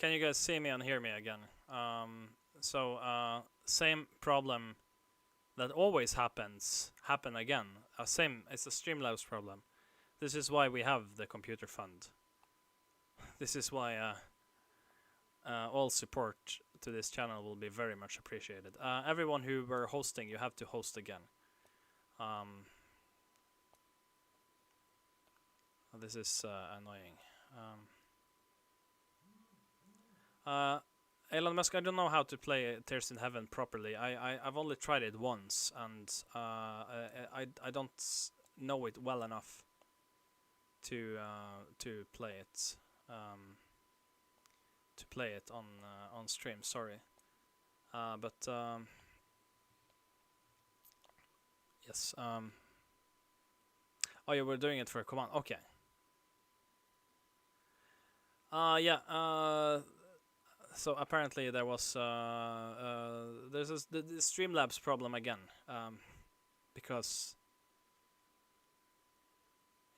Can you guys see me and hear me again? Same problem that always happen again. Same, it's a Streamlabs problem. This is why we have the computer fund. This is why all support to this channel will be very much appreciated. Everyone who were hosting, you have to host again. This is annoying. Elon Musk, I don't know how to play Tears in Heaven properly. I've only tried it once, and I don't know it well enough to play it on stream. Sorry, but yes. Oh, you were doing it for a command. Okay. Yeah. So apparently there was there's the Streamlabs problem again, because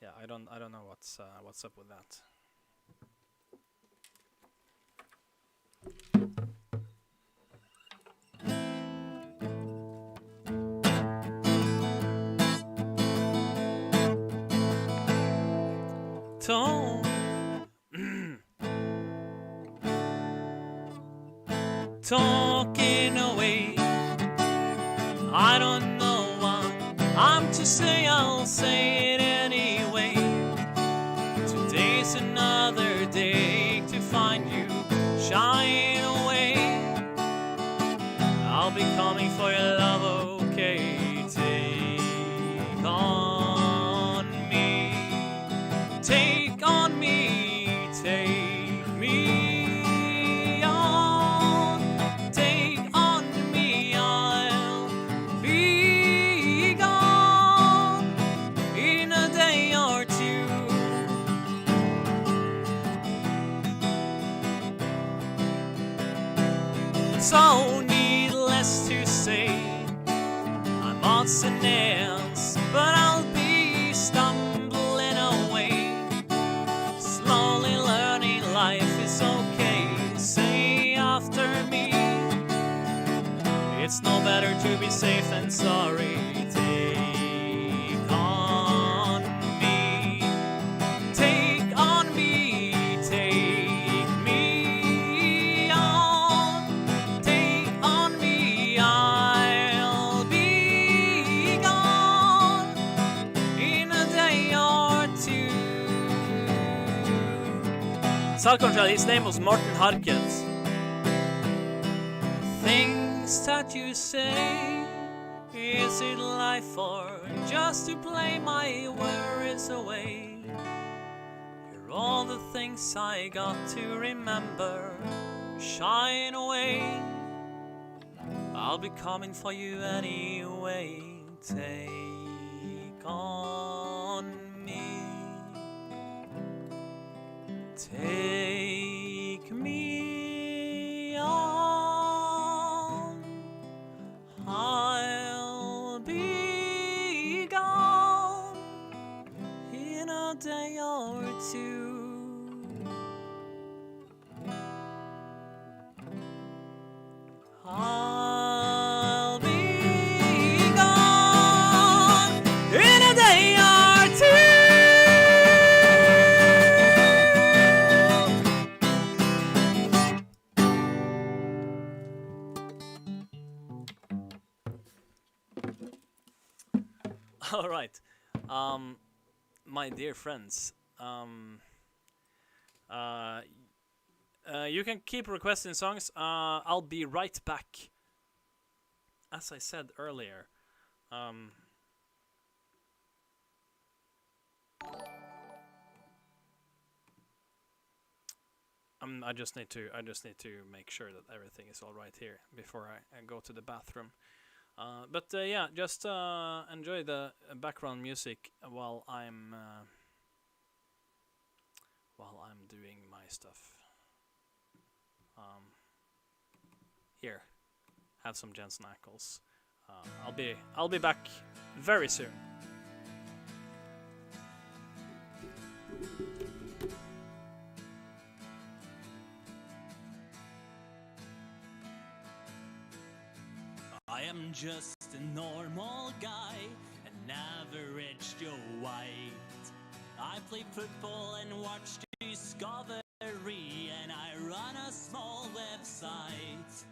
yeah, I don't know what's up with that. Talking away, I don't know what I'm to say, I'll say it anyway. Today's another day to find you shine away. I'll be coming for your love, okay? Take on me, take on me, take me. So needless to say, I'm odds and ends, but I'll be stumbling away, slowly learning life is okay. Say after me, it's no better to be safe than sorry. Take on me, take on me, take me on. I'll be gone in a day or two. Salkontrell, his name was Martin Harket. Things that you say, is it life or just to play my worries away? You're all the things I got to remember, shine away. I'll be coming for you anyway. Take on me, take me on. I'll be gone in a day or two. I'll be gone in a day or two. All right, my dear friends, you can keep requesting songs. I'll be right back. As I said earlier, I just need to make sure that everything is all right here before I go to the bathroom. But yeah, just enjoy the background music while I'm doing my stuff. Here, have some Jensen Ackles. I'll be back very soon. just a normal guy, an average Joe White. I play football and watch Discovery, and I run a small website.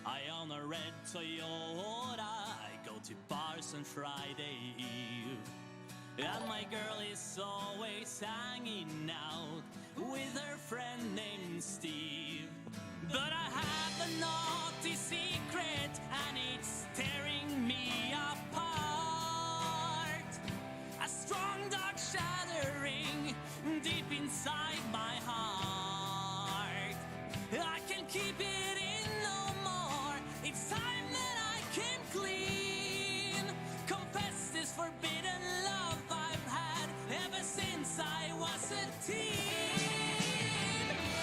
I own a red Toyota, I go to bars on Friday Eve. And my girl is always hanging out with her friend named Steve. But I have a naughty secret, and it's tearing me apart. A strong dark shattering deep inside my heart. I can't keep it in no more. It's time that I came clean. Confess this forbidden love I've had ever since I was a teen.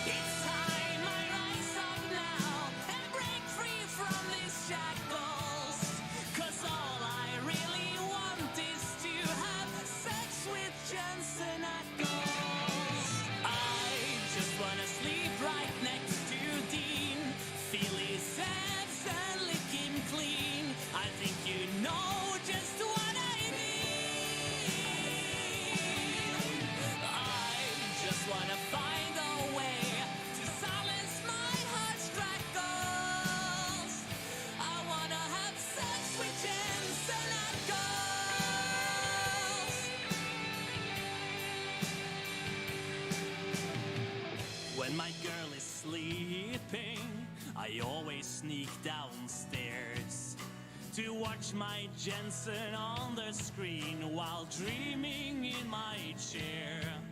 It's time I rise up now and break free from these shackles. 'Cause all I really want is to have sex with Jensen Ackles. I just wanna sleep right next to Dean, feel his abs and lick him clean. I think you know just what I mean. I just wanna find a way to silence my heart's crackles. I wanna have sex with Jensen Ackles. When my girl is sleeping, I always sneak downstairs to watch my Jensen on the screen while dreaming in my chair.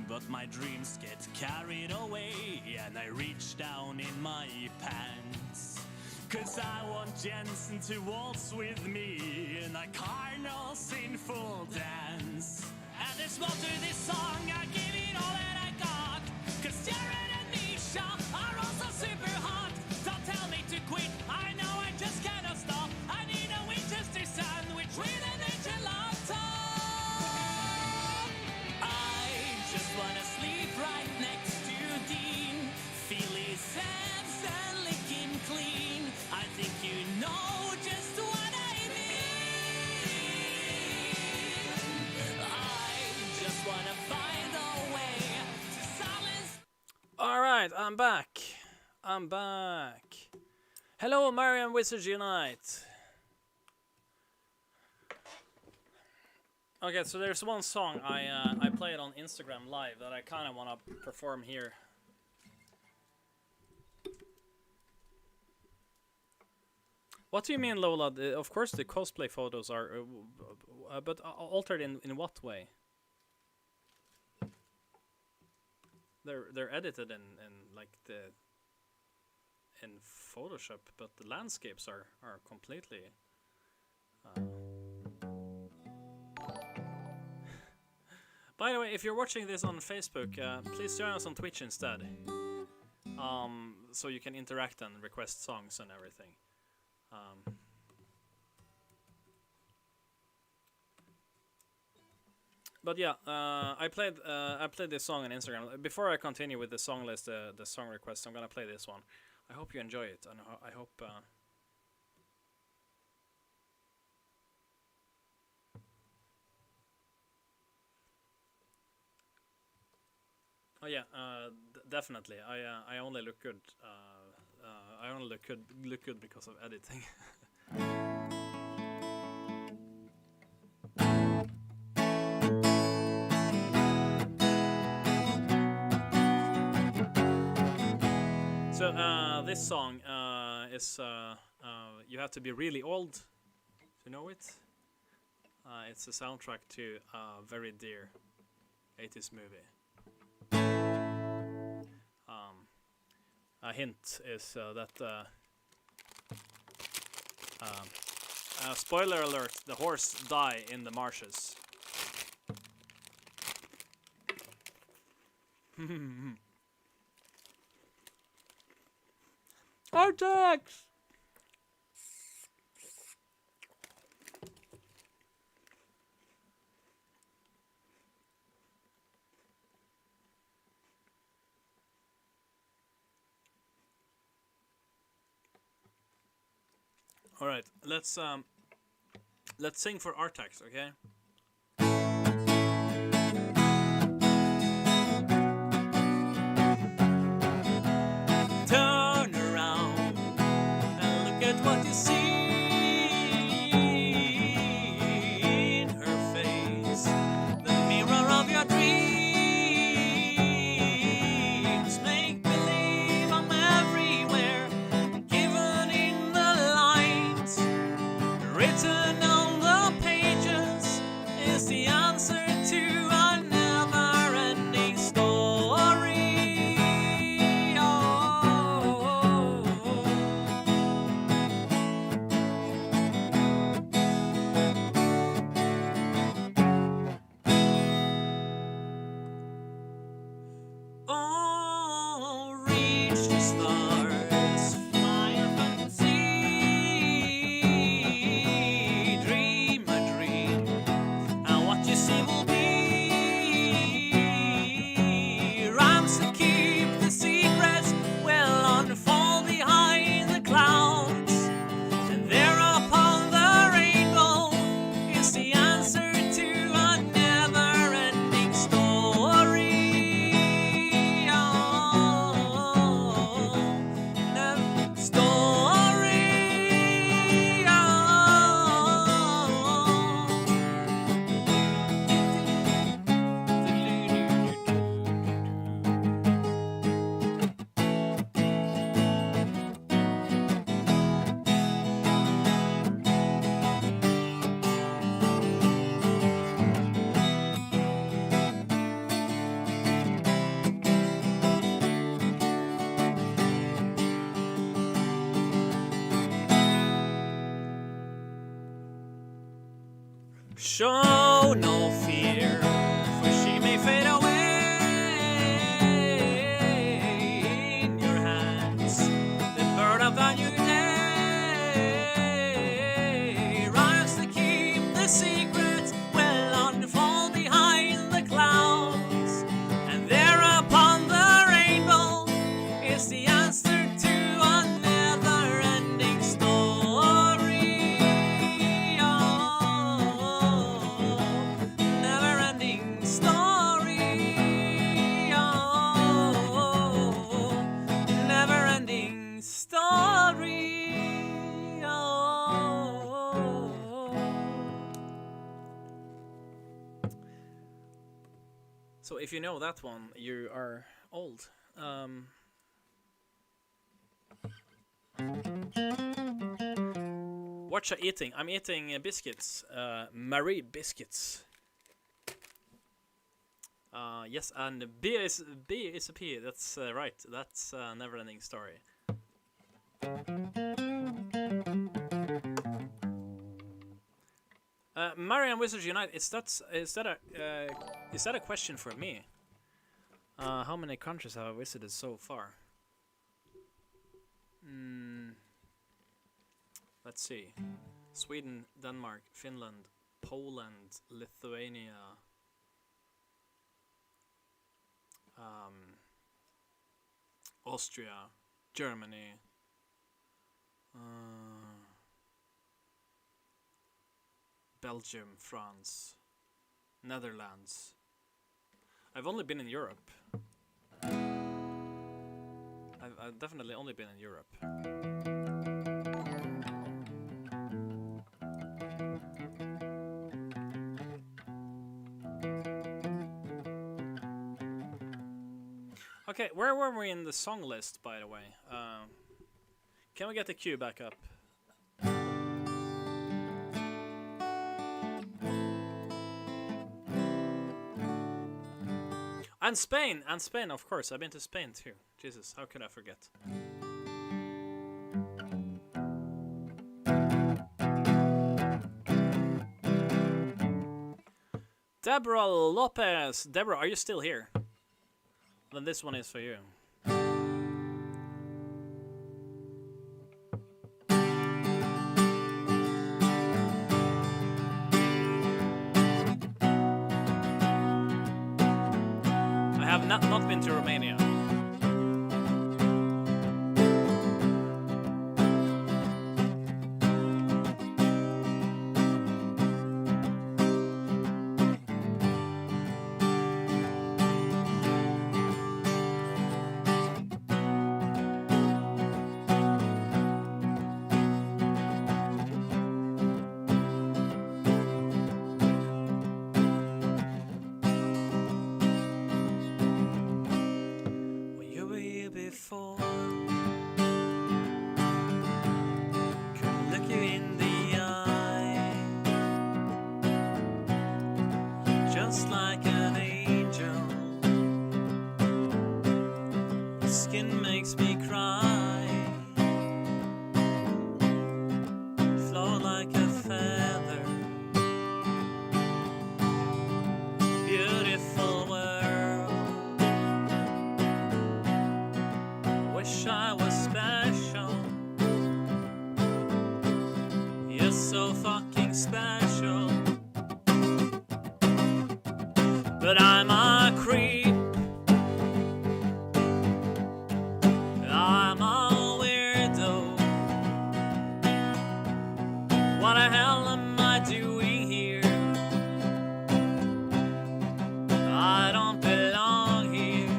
But my dreams get carried away and I reach down in my pants. 'Cause I want Jensen to waltz with me in a carnal sinful dance. And there's more to this song, I give it all that I got. 'Cause Jared and Nisha are also super hot. Don't tell me to quit, I know I just cannot stop. I need a Winchester sandwich with an enchilada. I just wanna sleep right next to Dean, feel his abs and lick him clean. I think you know just what I mean. I just wanna find a way to silence. Alright, I'm back. Hello, Marian Wizards Unite. Okay, so there's one song I played on Instagram Live that I kind of want to perform here. What do you mean, Lola? Of course the cosplay photos are, but altered in what way? They're edited in like in Photoshop, but the landscapes are completely. By the way, if you're watching this on Facebook, please join us on Twitch instead, so you can interact and request songs and everything. But yeah, I played this song on Instagram. Before I continue with the song list, the song request, I'm gonna play this one. I hope you enjoy it, and I hope. Oh yeah, definitely. I only look good. I only look good because of editing. So this song is you have to be really old to know it. It's a soundtrack to a very dear 80s movie. A hint is that spoiler alert: the horse die in the marshes. Artax! All right, let's sing for Artax, okay? Turn around and look at what you see in her face, the mirror of your dreams. Make believe I'm everywhere, given in the lines, written on the pages is the answer to a never-ending story. Oh, reach the stars, fly a fantasy, dream a dream, and what you see will be rhymes to keep the secrets will unfold behind the clouds, and there upon the rainbow is the answer to a never-ending story. Show no fear, for she may fade away in your hands. The bird of a new day rise to keep the secret will unfold behind the clouds, and there upon the rainbow is the answer to a never-ending story. Never-ending story. Never-ending story. So if you know that one, you are old. What you eating? I'm eating biscuits. Marie biscuits. Yes, and B is a P. That's right. That's a never-ending story. Marian Wizards Unite. Is that a question for me? How many countries have I visited so far? Let's see. Sweden, Denmark, Finland, Poland, Lithuania. Austria, Germany, Belgium, France, Netherlands. I've only been in Europe. I've definitely only been in Europe. Okay, where were we in the song list, by the way? Can we get the queue back up? And Spain, of course. I've been to Spain too. Jesus, how could I forget? Deborah Lopez. Deborah, are you still here? Then this one is for you. I have not been to Romania. just like an angel. Your skin makes me cry. Float like a feather. Beautiful world. Wish I was special. You're so fucking special. But I'm a creep. I'm a weirdo. What the hell am I doing here? I don't belong here.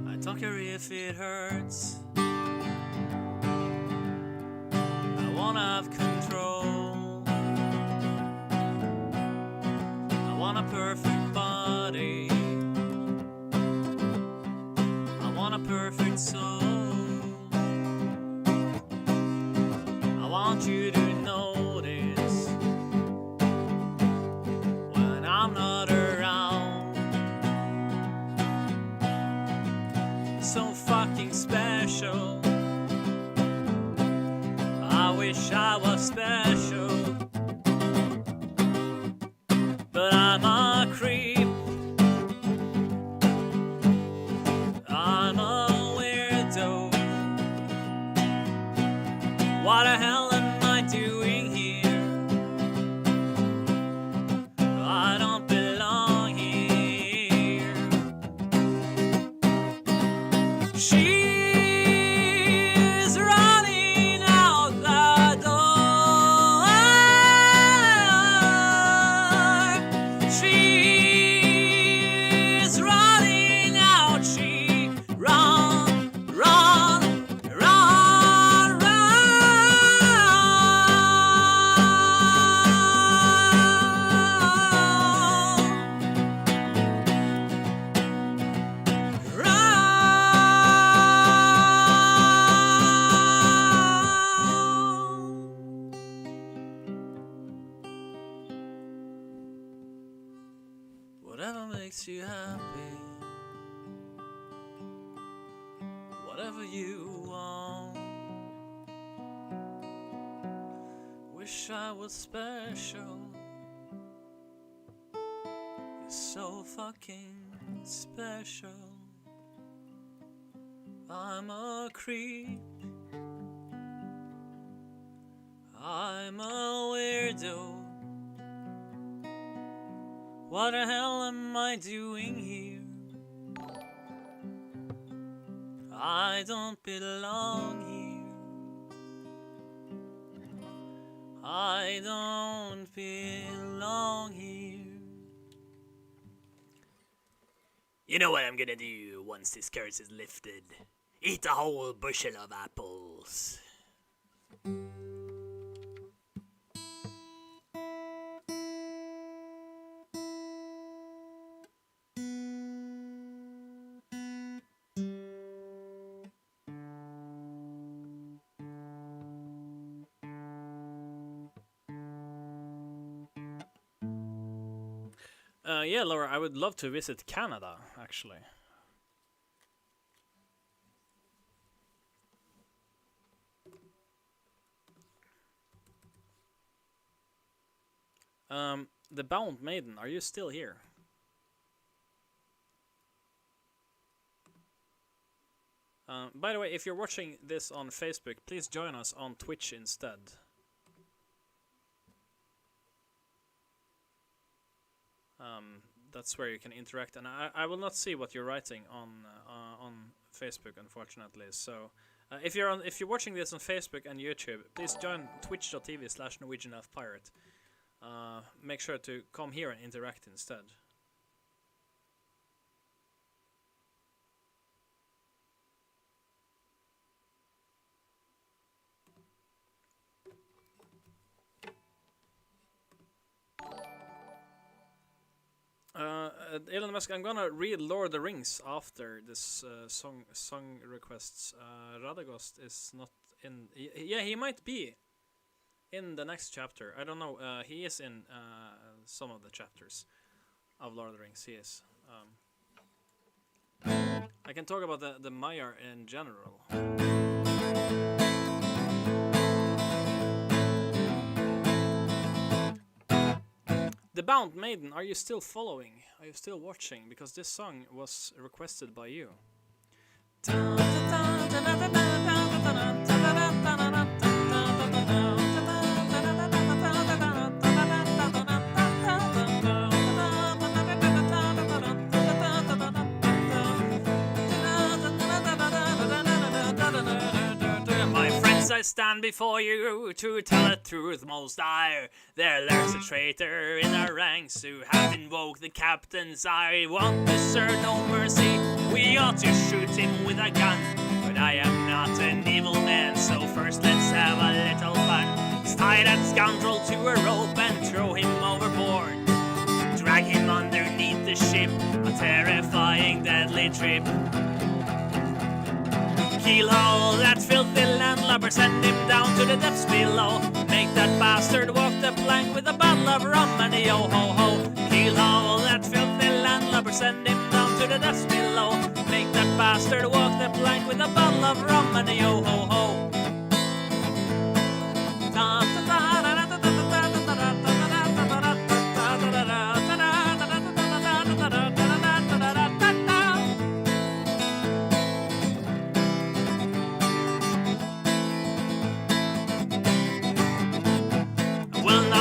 I don't care if it hurts. I wanna have control. I want a perfect body. I want a perfect soul. I want you to notice when I'm not around. So fucking special. I wish I was special. But I'm a creep. I'm a weirdo. What the hell am I doing here? I don't belong here. She's running out the door. She's running out. She run, run, run, whatever makes you happy, whatever you want. Wish I was special. You're so fucking special. I'm a creep. I'm a weirdo. What the hell am I doing here? I don't belong here. I don't belong here. You know what I'm gonna do once this curse is lifted? Eat a whole bushel of apples. Yeah, Laura, I would love to visit Canada, actually. The Bound Maiden, are you still here? By the way, if you're watching this on Facebook, please join us on Twitch instead. That's where you can interact, and I will not see what you're writing on Facebook, unfortunately. So, if you're watching this on Facebook and YouTube, please join twitch.tv/NorwegianElfPirate. Make sure to come here and interact instead. Elon Musk, I'm gonna read Lord of the Rings after this song requests. Radagost is not in. Yeah, he might be. in the next chapter. I don't know. He is in some of the chapters of Lord of the Rings. He is. I can talk about the Maiar in general. The Bound Maiden, are you still following? Are you still watching? Because this song was requested by you. I stand before you to tell the truth most dire. There lurks a traitor in our ranks who have invoked the captain's eye. Won't deserve no mercy, we ought to shoot him with a gun. But I am not an evil man, so first let's have a little fun. Let's tie that scoundrel to a rope and throw him overboard. Drag him underneath the ship, a terrifying deadly trip. Keel-haul that filthy landlubber, send him down to the depths below. Make that bastard walk the plank with a bottle of rum and a yo-ho-ho. Keel-haul that filthy landlubber, send him down to the depths below. Make that bastard walk the plank with a bottle of rum and a yo-ho-ho.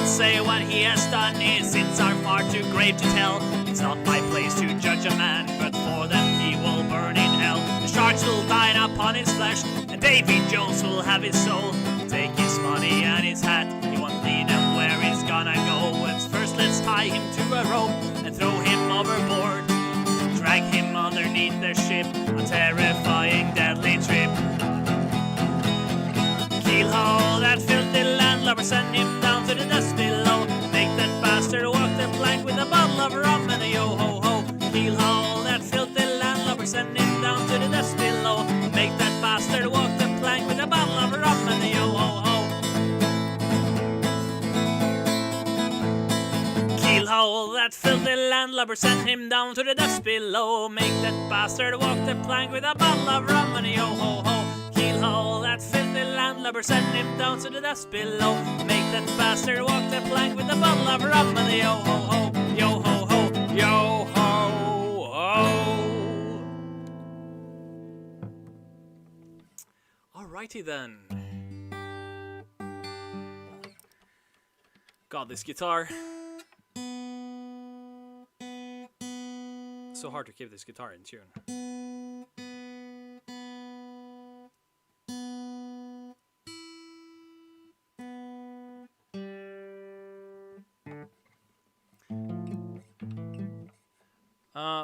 Say what he has done, his sins are far too grave to tell. It's not my place to judge a man, but for them he will burn in hell. The sharks will dine upon his flesh, and Davy Jones will have his soul. Take his money and his hat, he won't lead him where he's gonna go. And first let's tie him to a rope and throw him overboard. Drag him underneath the ship, a terrifying deadly trip. Keel-haul that filthy landlubber, send him down to the depths below. Make that bastard walk the plank with a bottle of rum and a yo-ho-ho. Keel-haul that filthy landlubber, send him down to the depths below. Make that bastard walk the plank with a bottle of rum and a yo-ho-ho. Keel-haul that filthy landlubber, send him down to the depths below. Make that bastard walk the plank with a bottle of rum and a yo-ho-ho. Keel-haul that filthy landlubber, send him down to the depths below. Make that bastard walk the plank with a bottle of rum and a yo-ho-ho, yo-ho-ho, yo-ho-ho. Alrighty then. God, this guitar. So hard to keep this guitar in tune.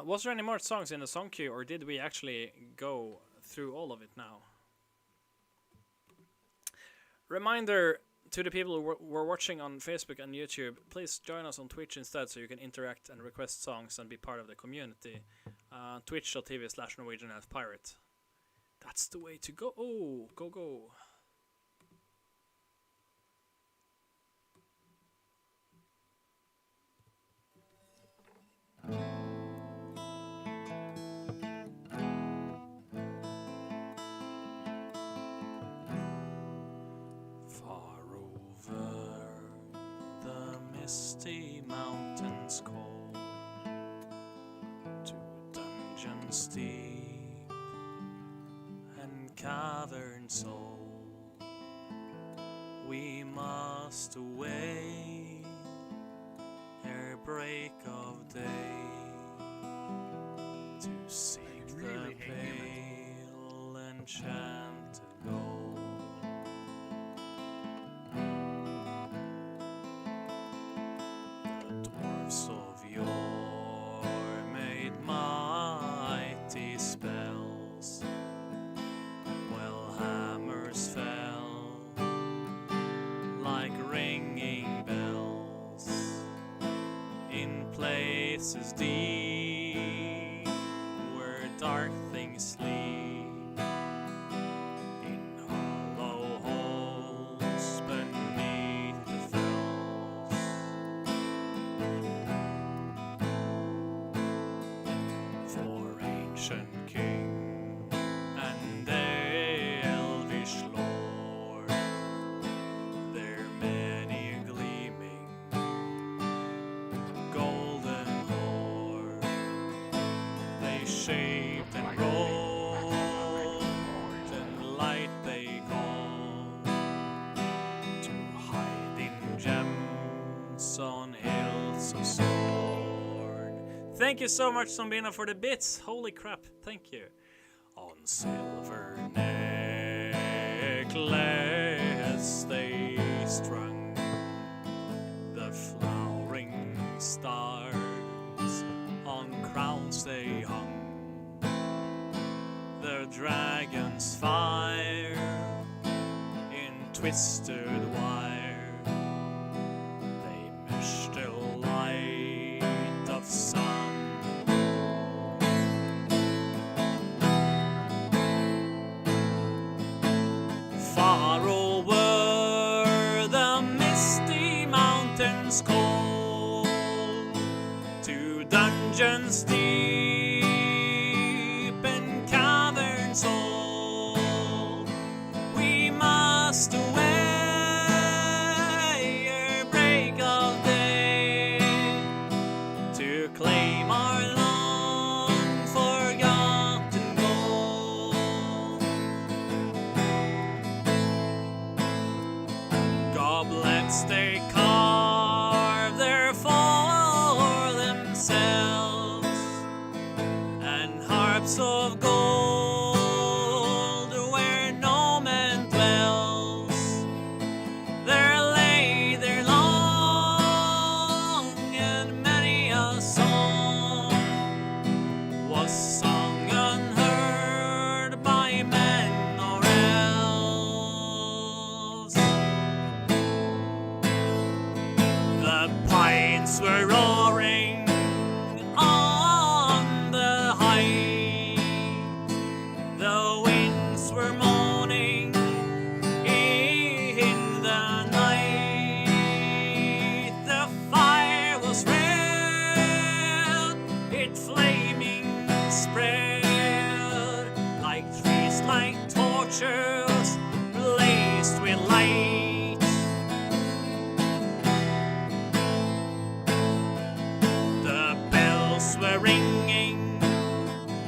Was there any more songs in the song queue, or did we actually go through all of it now? Reminder to the people who were watching on Facebook and YouTube, please join us on Twitch instead so you can interact and request songs and be part of the community. Twitch.tv/NorwegianElfPirate. That's the way to go. Oh, go. Misty mountains cold, to dungeon steep and cavern soul, we must away ere break of day to seek the pale enchanted gold. Of yore made mighty spells, while hammers fell like ringing bells in places deep where dark things sleep, in hollow holes beneath shaped and wrought in light they call, to hide in gems on hills of sword. Thank you so much, Zombina, for the bits. Holy crap, thank you. On silver necklace they strung the flowering stars, on crowns they hung the dragon's fire in twisted wire. They meshed the light of sun. Far over the misty mountains cold, to dungeons deep and caverns old, we must away ere break of day, to claim our long forgotten gold. Goblets they carve there for themselves, and harps of gold where no man dwells. There lay their long and many a song was sung unheard by men or elves. The pines were roaring on the height, the winds were moaning in the night. The fire was red, it flaming spread, like trees, like torches blazed with light. The bells were ringing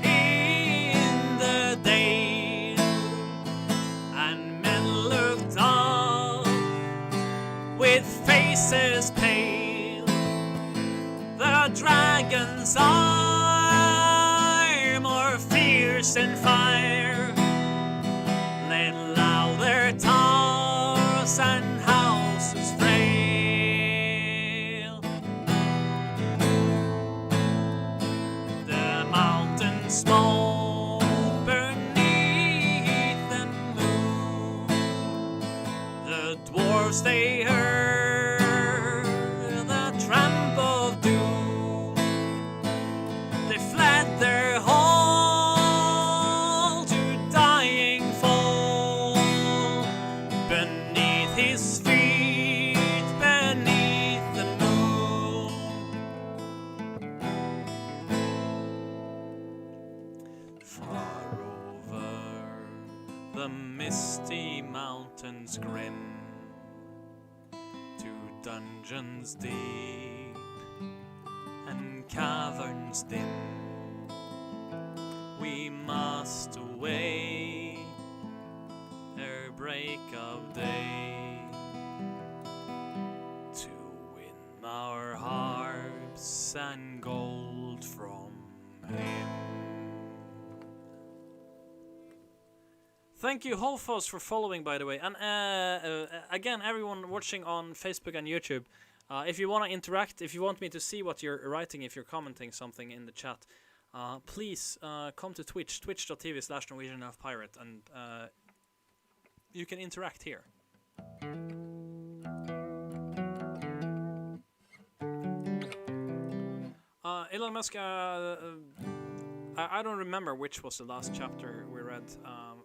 in the dale, and men looked up with faces pale. The dragon's eye, more fierce than fire, laid louder towers and houses frail. The mountains smoke beneath the moon. The dwarves they heard the tramp of doom. They fled their hall to dying fall, beneath his feet, beneath the moon. Far over the misty mountains grim, to dungeons deep and caverns dim, we must away ere break of day, to win our harps and gold from him. Thank you, Holfos, for following, by the way. And again, everyone watching on Facebook and YouTube, if you want to interact, if you want me to see what you're writing, if you're commenting something in the chat, please come to Twitch, twitch.tv/NorwegianElfPirate, and you can interact here. Elon Musk, I don't remember which was the last chapter we read.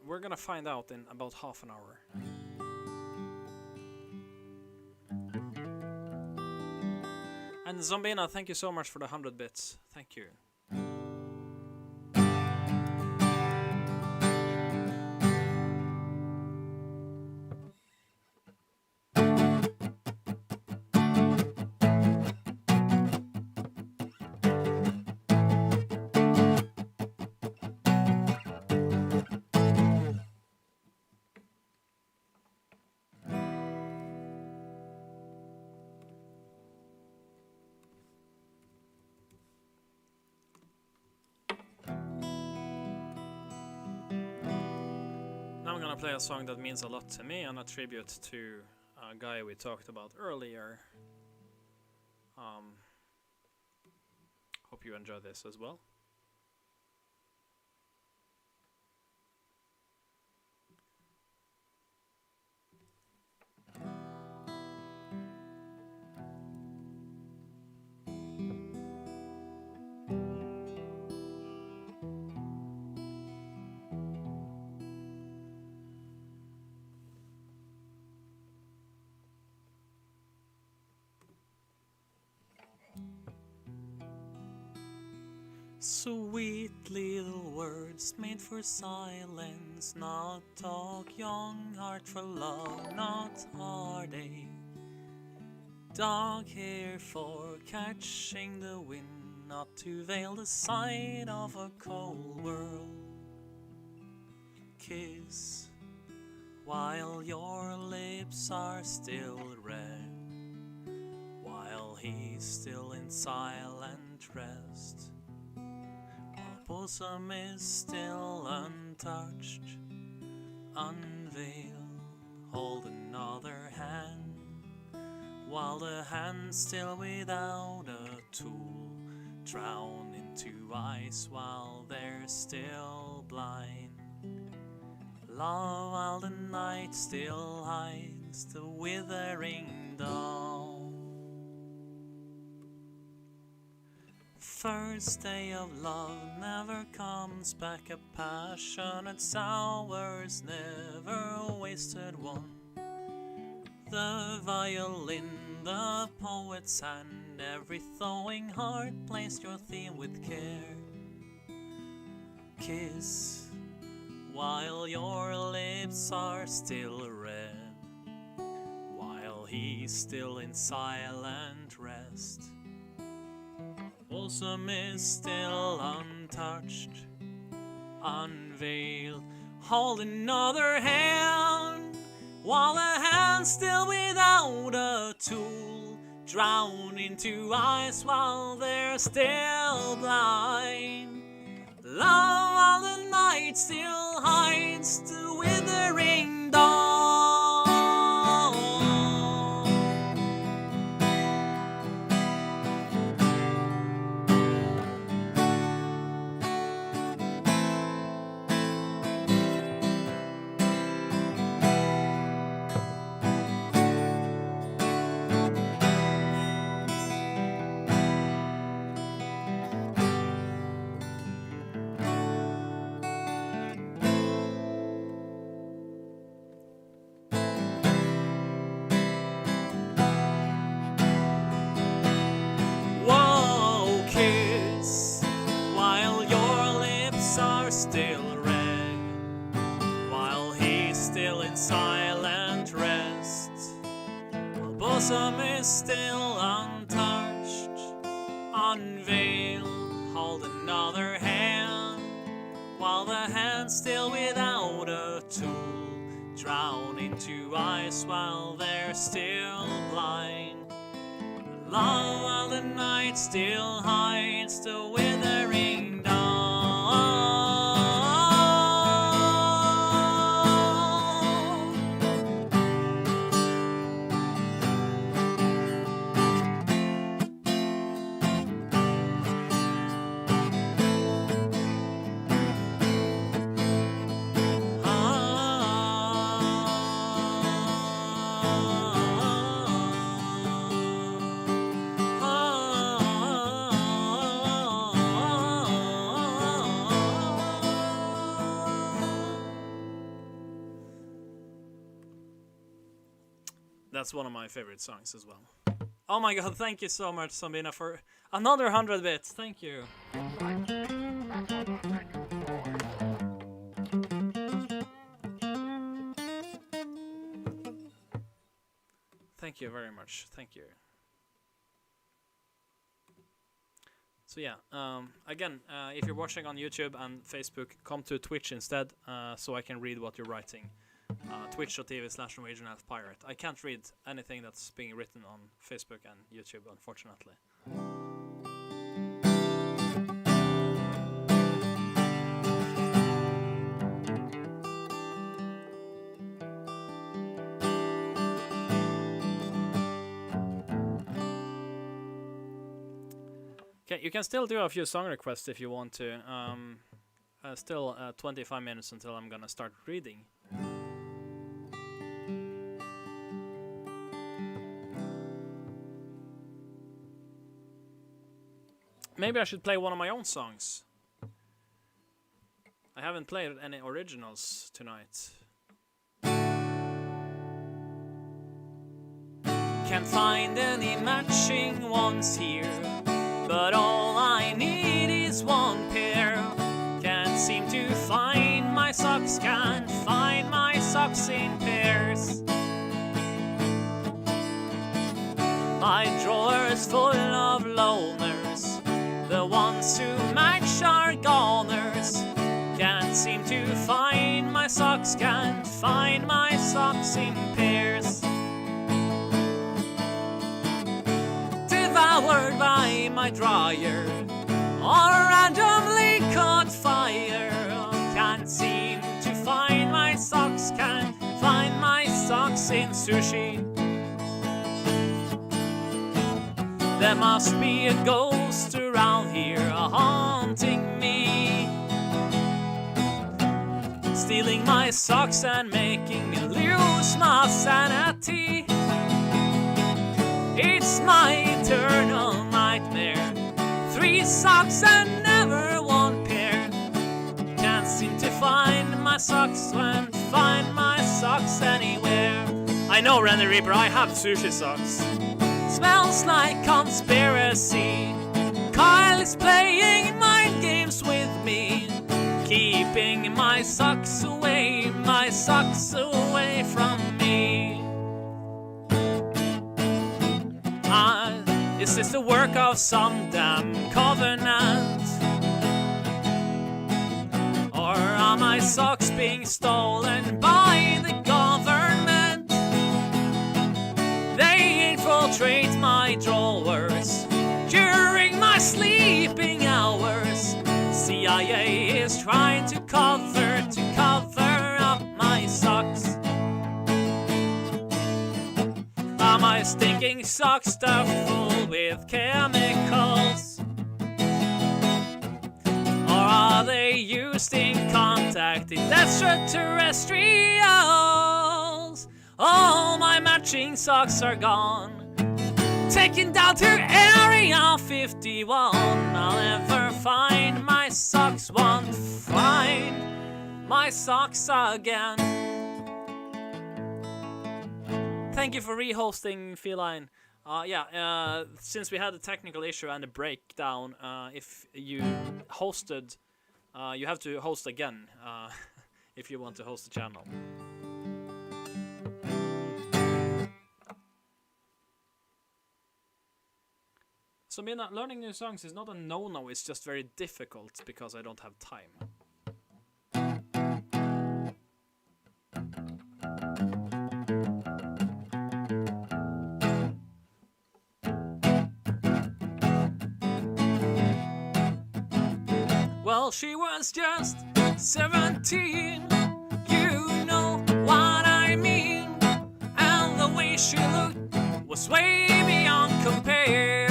We're gonna find out in about half an hour. And Zombina, thank you so much for the 100 bits. Thank you. gonna play a song that means a lot to me and a tribute to a guy we talked about earlier. Hope you enjoy this as well. Sweet little words made for silence, not talk, young heart for love, not heartache. Dark hair for catching the wind, not to veil the sight of a cold world. Kiss while your lips are still red, while he's still in silent rest. Bosom is still untouched, unveil, hold another hand, while the hand's still without a tool, drown into ice while they're still blind. Love while the night still hides the withering dawn. First day of love never comes back, a passionate hours never a wasted one. The violin, the poet's hand, every thawing heart plays your theme with care. Kiss while your lips are still red, while he's still in silent rest. Bosom is still untouched, unveiled, hold another hand, while the hand's still without a tool, drown into ice while they're still blind. Love while the night still hides the withering dawn. Still red, while he's still in silent rest. While bosom is still untouched, unveiled, hold another hand, while the hand's still without a tool, drown into ice while they're still blind. Love while the night still hides the withering dawn. That's one of my favorite songs as well. Oh my god, thank you so much, Sambina, for another 100 bits. Thank you. Thank you very much. Thank you. So yeah, again, if you're watching on YouTube and Facebook, come to Twitch instead, so I can read what you're writing. Twitch.tv/NorwegianElfPirate. I can't read anything that's being written on Facebook and YouTube, unfortunately. Okay, you can still do a few song requests if you want to. Still 25 minutes until I'm gonna start reading. Maybe I should play one of my own songs. I haven't played any originals tonight. Can't find any matching ones here, but all I need is one pair. Can't seem to find my socks, can't find my socks in pairs. My drawer is full of loners, the ones who match are goners. Can't seem to find my socks, can't find my socks in pairs. Devoured by my dryer, or randomly caught fire. Can't seem to find my socks, can't find my socks in sushi. There must be a ghost around here haunting me, stealing my socks and making me lose my sanity. It's my eternal nightmare. 3 socks and never one pair. Can't seem to find my socks, can't find my socks anywhere. I know, Randy Reaper, I have sushi socks. Smells like conspiracy. Kyle is playing mind games with me, keeping my socks away from me. Is this the work of some damn covenant? Or are my socks being stolen by the government? They infiltrate my drawers during my sleeping hours. CIA is trying to cover up my socks. Are my stinking socks stuffed full with chemicals? Or are they used in contacting extraterrestrials? All my matching socks are gone, taken down to Area 51. I'll never find my socks, won't find my socks again. Thank you for rehosting, Feline. Since we had a technical issue and a breakdown, if you hosted, you have to host again if you want to host the channel. So learning new songs is not a no-no, it's just very difficult because I don't have time. Well, she was just 17, you know what I mean. And the way she looked was way beyond compare.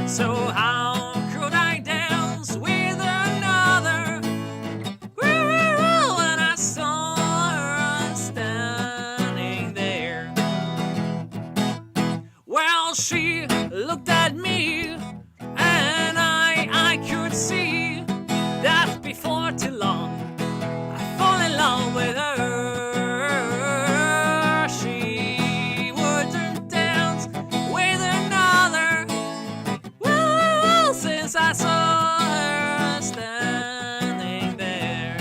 So how could I dance with another when I saw her standing there? Well, she looked at me and I could see that before too long I fall in love with her. She wouldn't dance with another. Well, since I saw her standing there,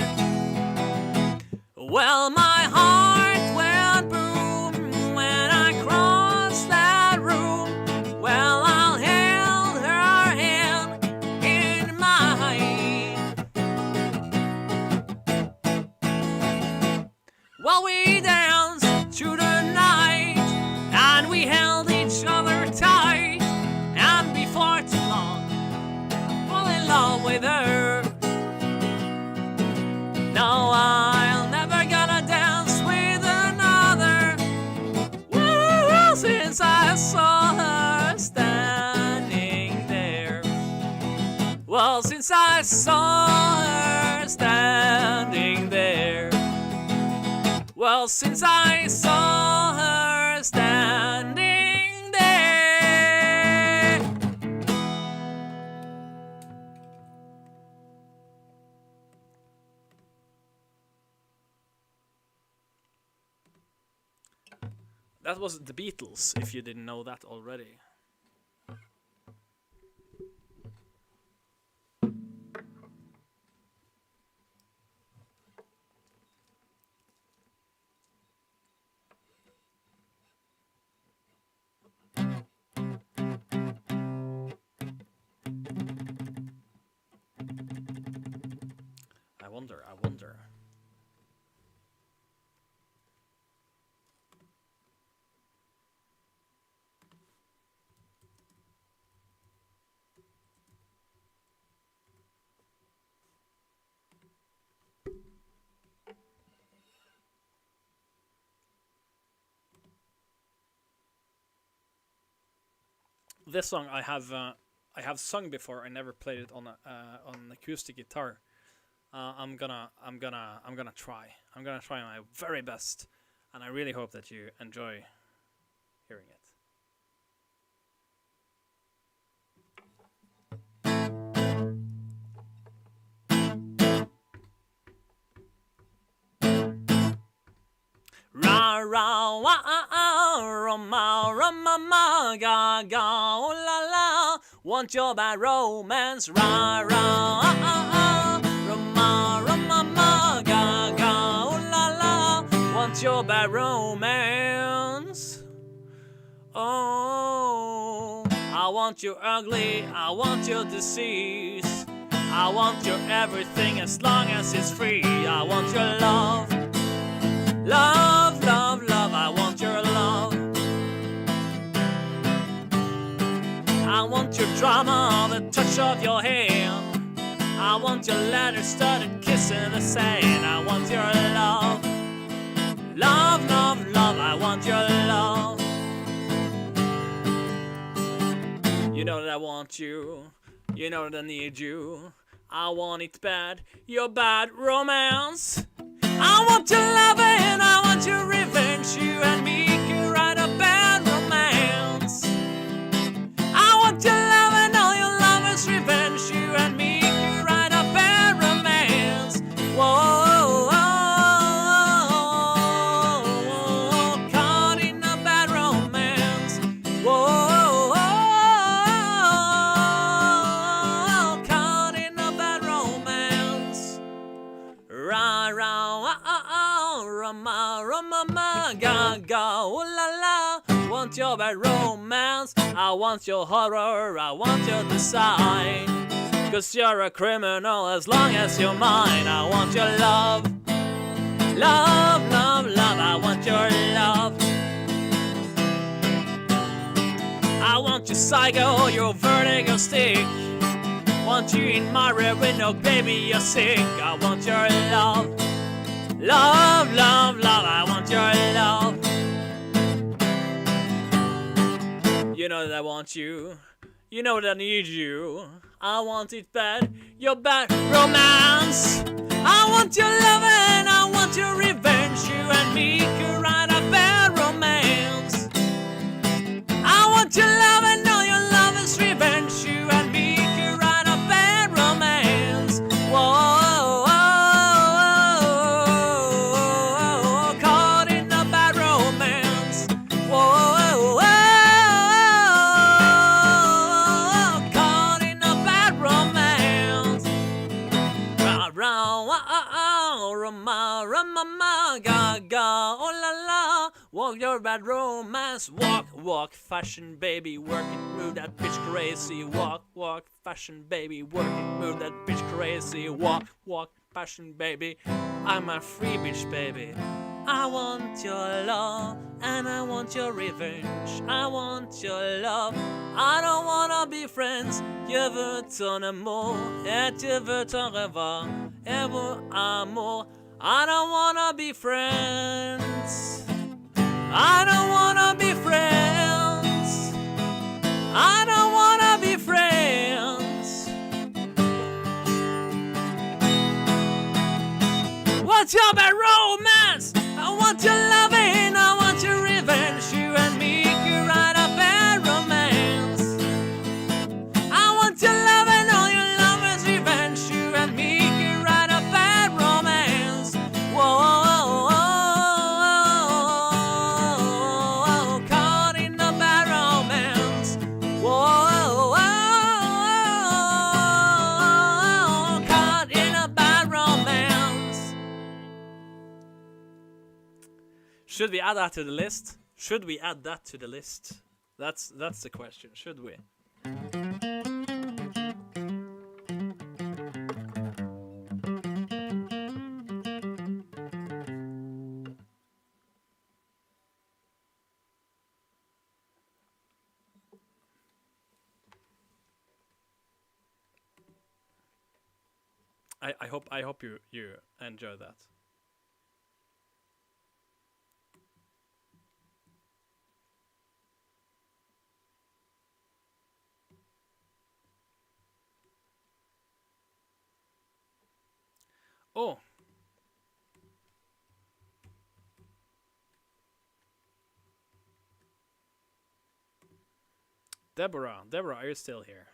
well, my heart went boom when I crossed that room. Well, I'll held her hand in mine. Well, we danced through the night and we held each other tight. And before too long, fall in love with her. No, I'll never gonna dance with another. Woo, since I saw her standing since I saw her standing there. Well, since I saw her standing there. That was the Beatles, if you didn't know that already. I wonder. This song I have sung before. I never played it on an acoustic guitar. I'm gonna try. I'm gonna try my very best, and I really hope that you enjoy hearing it. Ra ra wa ra ma ga ga oh la la. Want your bad romance? Ra ra ma ga ga oh la la. Want your bad romance? Oh, I want you ugly, I want your disease, I want your everything as long as it's free. I want your love. Love, love, love, I want your love. I want your drama, the touch of your hand. I want your letter-studded kiss in the sand. I want your love. Love, love, love, I want your love. You know that I want you. You know that I need you. I want it bad, your bad romance. I want your love and I want your revenge. You and me can write a bad romance. I want your love and all your lovers' revenge. You and me can write a bad romance. Whoa, caught in a bad romance. Whoa, caught in a bad romance. Ra ra. Ma ga ga oh la la. Want your bad romance, I want your horror, I want your design. 'Cause you're a criminal as long as you're mine. I want your love. Love, love, love, I want your love. I want your psycho, your vertigo stick. Want you in my rear window, baby, you're sick. I want your love. Love, love, love, I want your love. You know that I want you. You know that I need you. I want it bad, your bad romance. I want your love and I want your revenge. You and me could write a bad romance. I want your love and all your lovers' revenge. You and me could write a bad romance. Whoa. Ga ga oh la la. Walk your bad romance. Walk, walk, fashion baby. Work it, move that bitch crazy. Walk, walk, fashion baby. Work it, move that bitch crazy. Walk, walk, fashion baby. I'm a free bitch baby. I want your love and I want your revenge. I want your love. I don't wanna be friends. Je veux ton amour et tu veux ton revoir. Et mon amour. I don't wanna be friends. I don't wanna be friends. I don't wanna be friends. Should we add that to the list? Should we add that to the list? That's the question. Should we? I hope you enjoy that. Oh. Deborah, are you still here?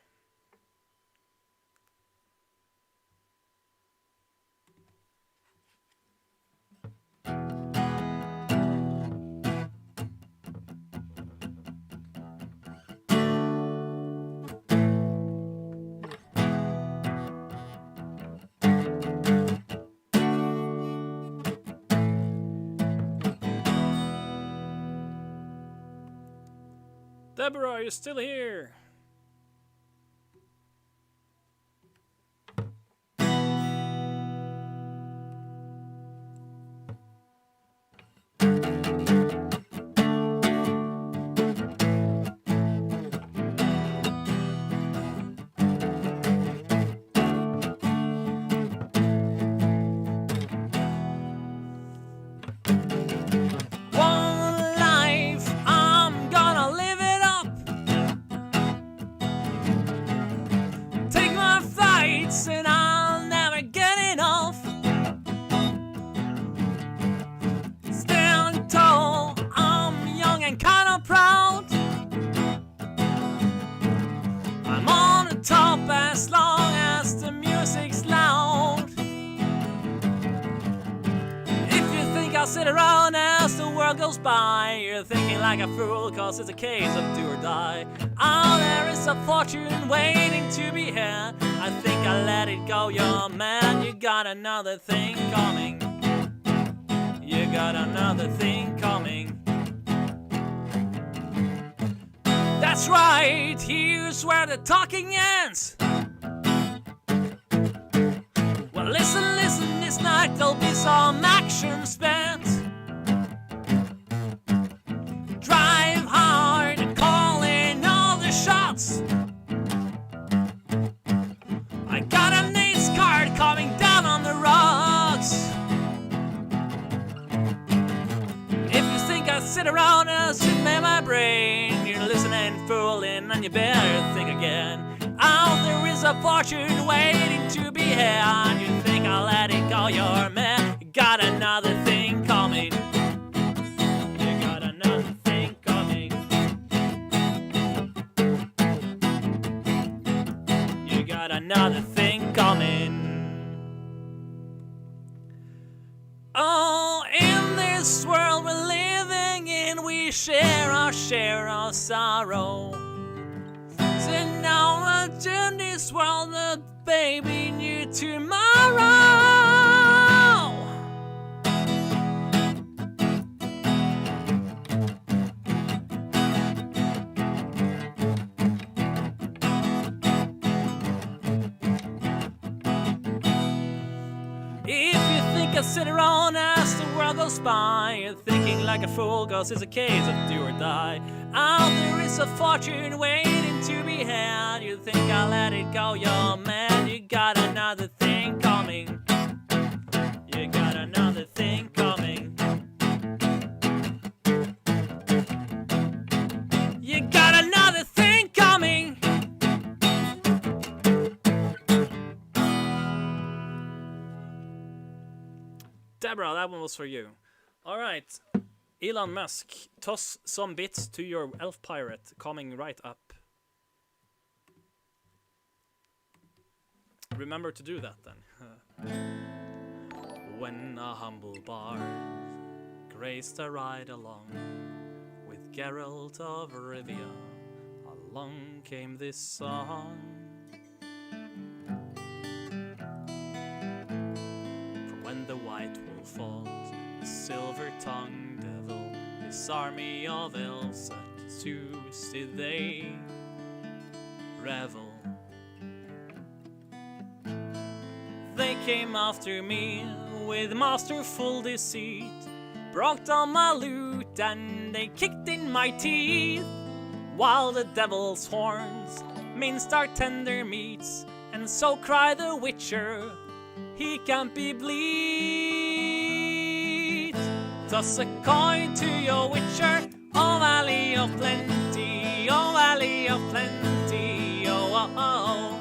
Deborah, are you still here? And I'll never get enough. Stand tall, I'm young and kinda proud. I'm on the top as long as the music's loud. If you think I'll sit around as the world goes by, you're thinking like a fool, cause it's a case of do or die. Oh, there is a fortune waiting to be had. I think I let it go, young man. You got another thing coming. You got another thing coming. That's right, here's where the talking ends. Well, listen, this night there'll be some action spent. Drive hard and call in all the shots. I got an ace card coming down on the rocks. If you think I sit around and sit in my brain, you're listening, fooling, and you better think again. Oh, there is a fortune waiting to be had. You think I'll let it go, you're mad. You got another thing coming. You got another thing coming. You got another thing coming. Oh, in this world we're living in, we share our sorrow. So now I turn this world that baby knew tomorrow. If you think I sit around as the world goes by, you're thinking like a fool, cause it's a case of do or die. Oh, there is a fortune waiting to be had. You think I'll let it go, young man. You got another thing coming. You got another thing coming. You got another thing coming. Deborah, that one was for you. Alright, Elon Musk, toss some bits to your elf pirate coming right up. Remember to do that then. When a humble bard graced a ride along with Geralt of Rivia, along came this song. When the white wolf fought the silver-tongued devil, This army of elves at Zeus did they revel. They came after me with masterful deceit, broke down my lute and they kicked in my teeth, while the devil's horns minced our tender meats, and so cried the witcher, he can't be bleed. Toss a coin to your witcher, oh valley of plenty, oh valley of plenty, oh oh oh.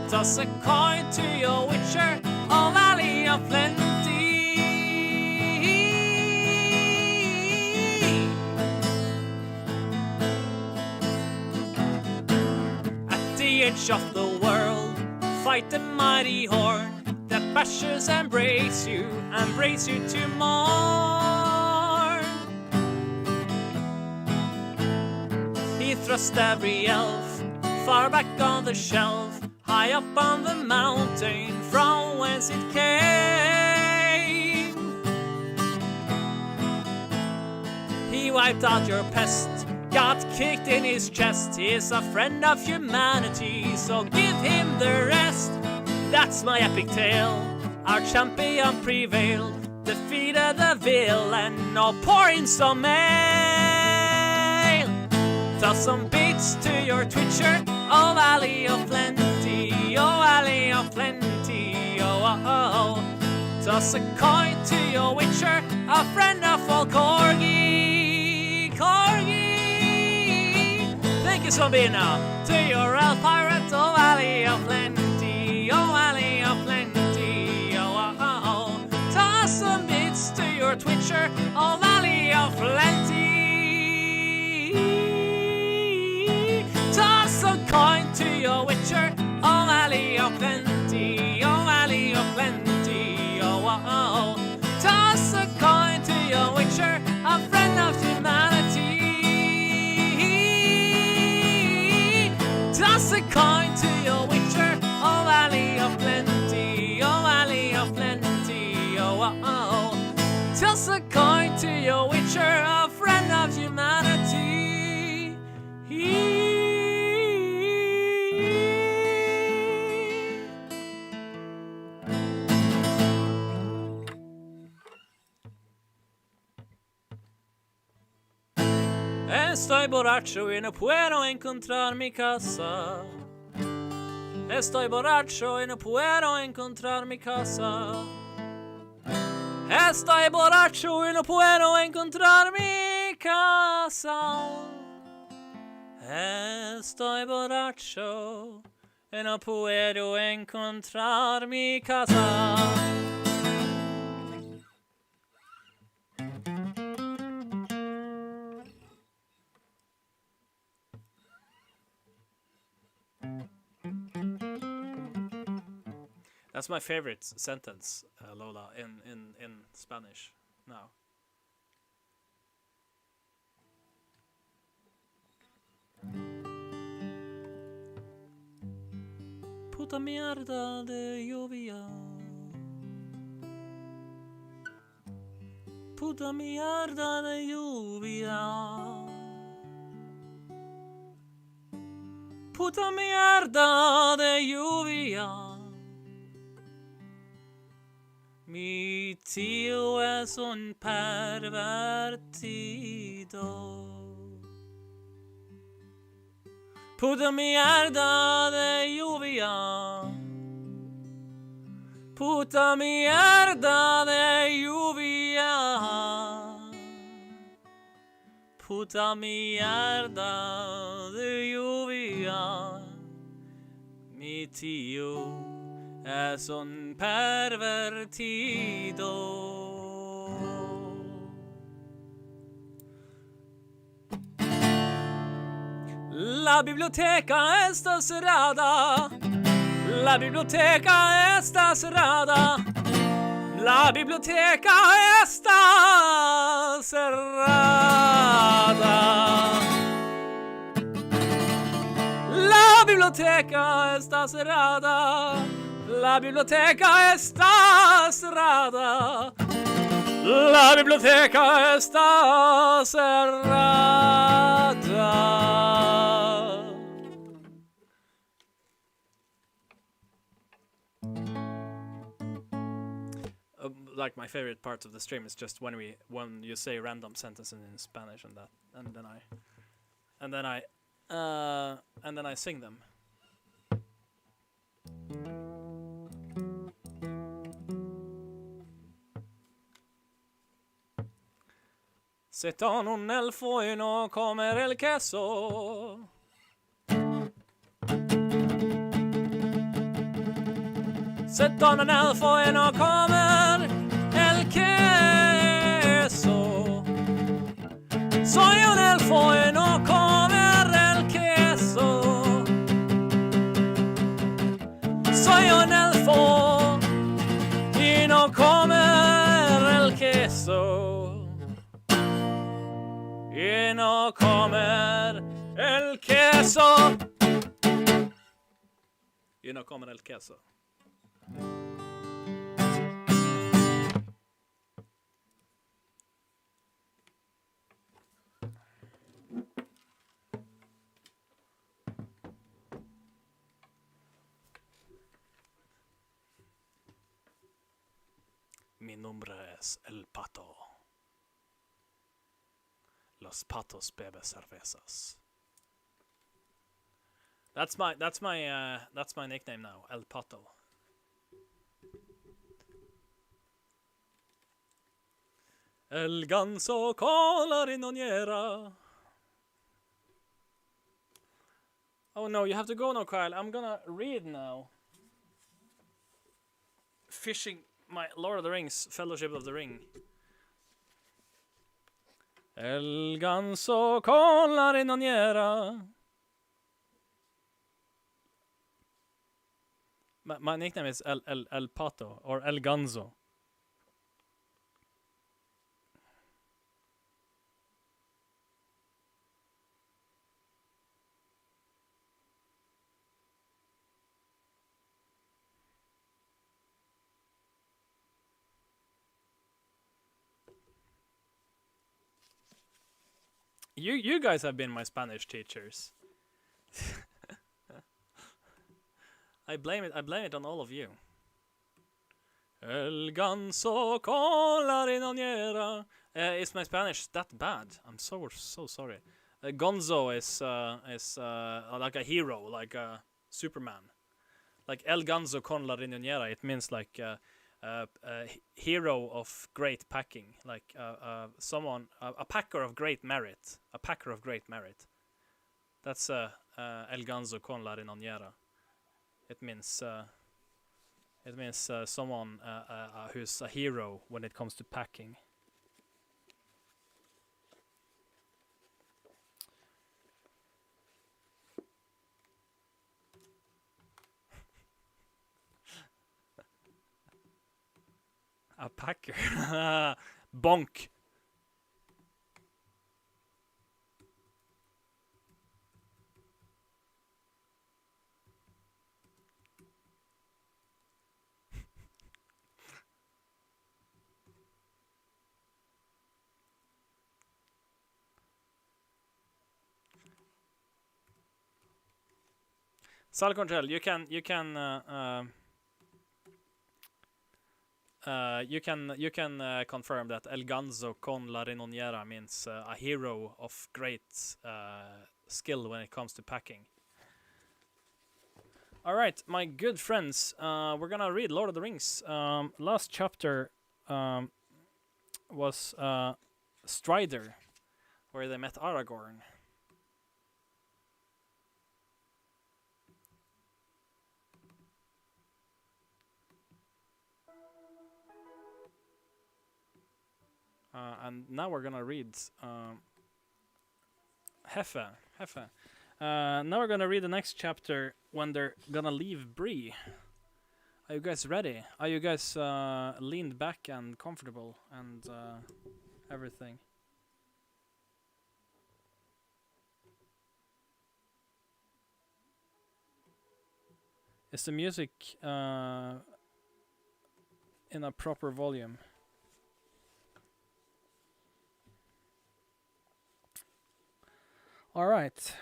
Toss a coin to your witcher, oh valley of plenty. At the edge of the world, fight the mighty horn that bashes and breaks you to mourn. He thrust every elf far back on the shelf, high up on the mountain from whence it came. He wiped out your pest, got kicked in his chest. He is a friend of humanity, so give him the rest. That's my epic tale. Our champion prevailed, defeated the villain, now pour in some ale. Toss some beats to your twitcher, oh valley of plenty, oh valley of plenty, oh oh oh. Toss a coin to your witcher, a friend of all corgi, corgi. Thank you, Sabina. To your elf pirate, oh valley of plenty, oh valley of plenty, oh oh oh. Toss some bits to your twitcher, oh valley of plenty. Toss some coin to your witcher, oh valley of plenty, oh valley of plenty, oh oh oh. Toss a coin to your witcher, a friend of humanity. Toss a coin to your witcher, oh valley of plenty, oh valley of plenty, oh oh oh. Toss a coin to your witcher, a friend of humanity. Estoy borracho y no puedo encontrar mi casa. Estoy borracho y no puedo encontrar mi casa. Estoy borracho y no puedo encontrar mi casa. Estoy borracho y no puedo encontrar mi casa. That's my favorite sentence, Lola, in Spanish now. Puta mierda de lluvia. Puta mierda de lluvia. Puta mierda de lluvia. Mi tío es un pervertido. Puta mierda de lluvia. Puta mierda de lluvia. Puta mierda de lluvia. Mi tío es un pervertido. La biblioteca está cerrada. La biblioteca está cerrada. La biblioteca está cerrada. La biblioteca está cerrada. La biblioteca está cerrada. La biblioteca está cerrada. Like my favorite part of the stream is just when you say random sentences in Spanish and then I sing them. Sitter un elfo y no comer el queso. Sitter un elfo y no comer el queso. Soy un elfo y no comer el queso. Soy un elfo y no comer el queso. Y no comer el queso. Y no comer el queso. Mi nombre es el Pato. Los patos bebe cervezas. That's my nickname now, El Pato. El ganso con la riñonera. Oh no, you have to go now, Kyle. I'm gonna read now. Fishing my Lord of the Rings, Fellowship of the Ring. El ganso con la riñonera. My nickname is El Pato or El Ganzo. You guys have been my Spanish teachers. I blame it on all of you. El ganso con la riñonera. Is my Spanish that bad? I'm so sorry. Gonzo is like a hero, like a Superman. Like El Ganzo con la riñonera, it means like hero of great packing, like someone, a packer of great merit, a packer of great merit. That's El Ganzo con la riñonera. It means someone who's a hero when it comes to packing. A packer. Bonk. Sal Control, you can confirm that El Ganzo con la riñonera means a hero of great skill when it comes to packing. All right, my good friends, we're gonna read Lord of the Rings. Last chapter was Strider, where they met Aragorn. And now we're gonna read Hefe. Now we're gonna read the next chapter when they're gonna leave Bree. Are you guys ready? Are you guys leaned back and comfortable and everything? Is the music in a proper volume? Alright.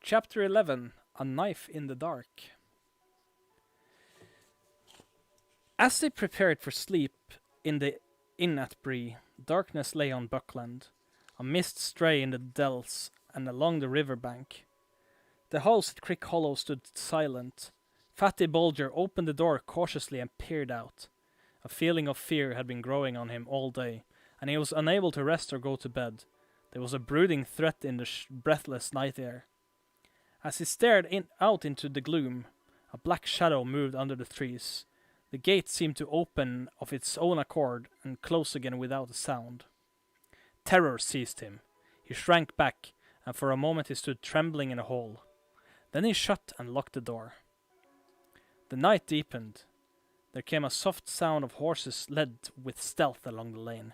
Chapter 11, A Knife in the Dark. As they prepared for sleep in the inn at Bree, darkness lay on Buckland, a mist stray in the dells and along the river bank. The house at Crick Hollow stood silent. Fatty Bulger opened the door cautiously and peered out. A feeling of fear had been growing on him all day, and he was unable to rest or go to bed. There was a brooding threat in the breathless night air. As he stared out into the gloom, a black shadow moved under the trees. The gate seemed to open of its own accord and close again without a sound. Terror seized him. He shrank back, and for a moment he stood trembling in the hall. Then he shut and locked the door. The night deepened. There came a soft sound of horses led with stealth along the lane.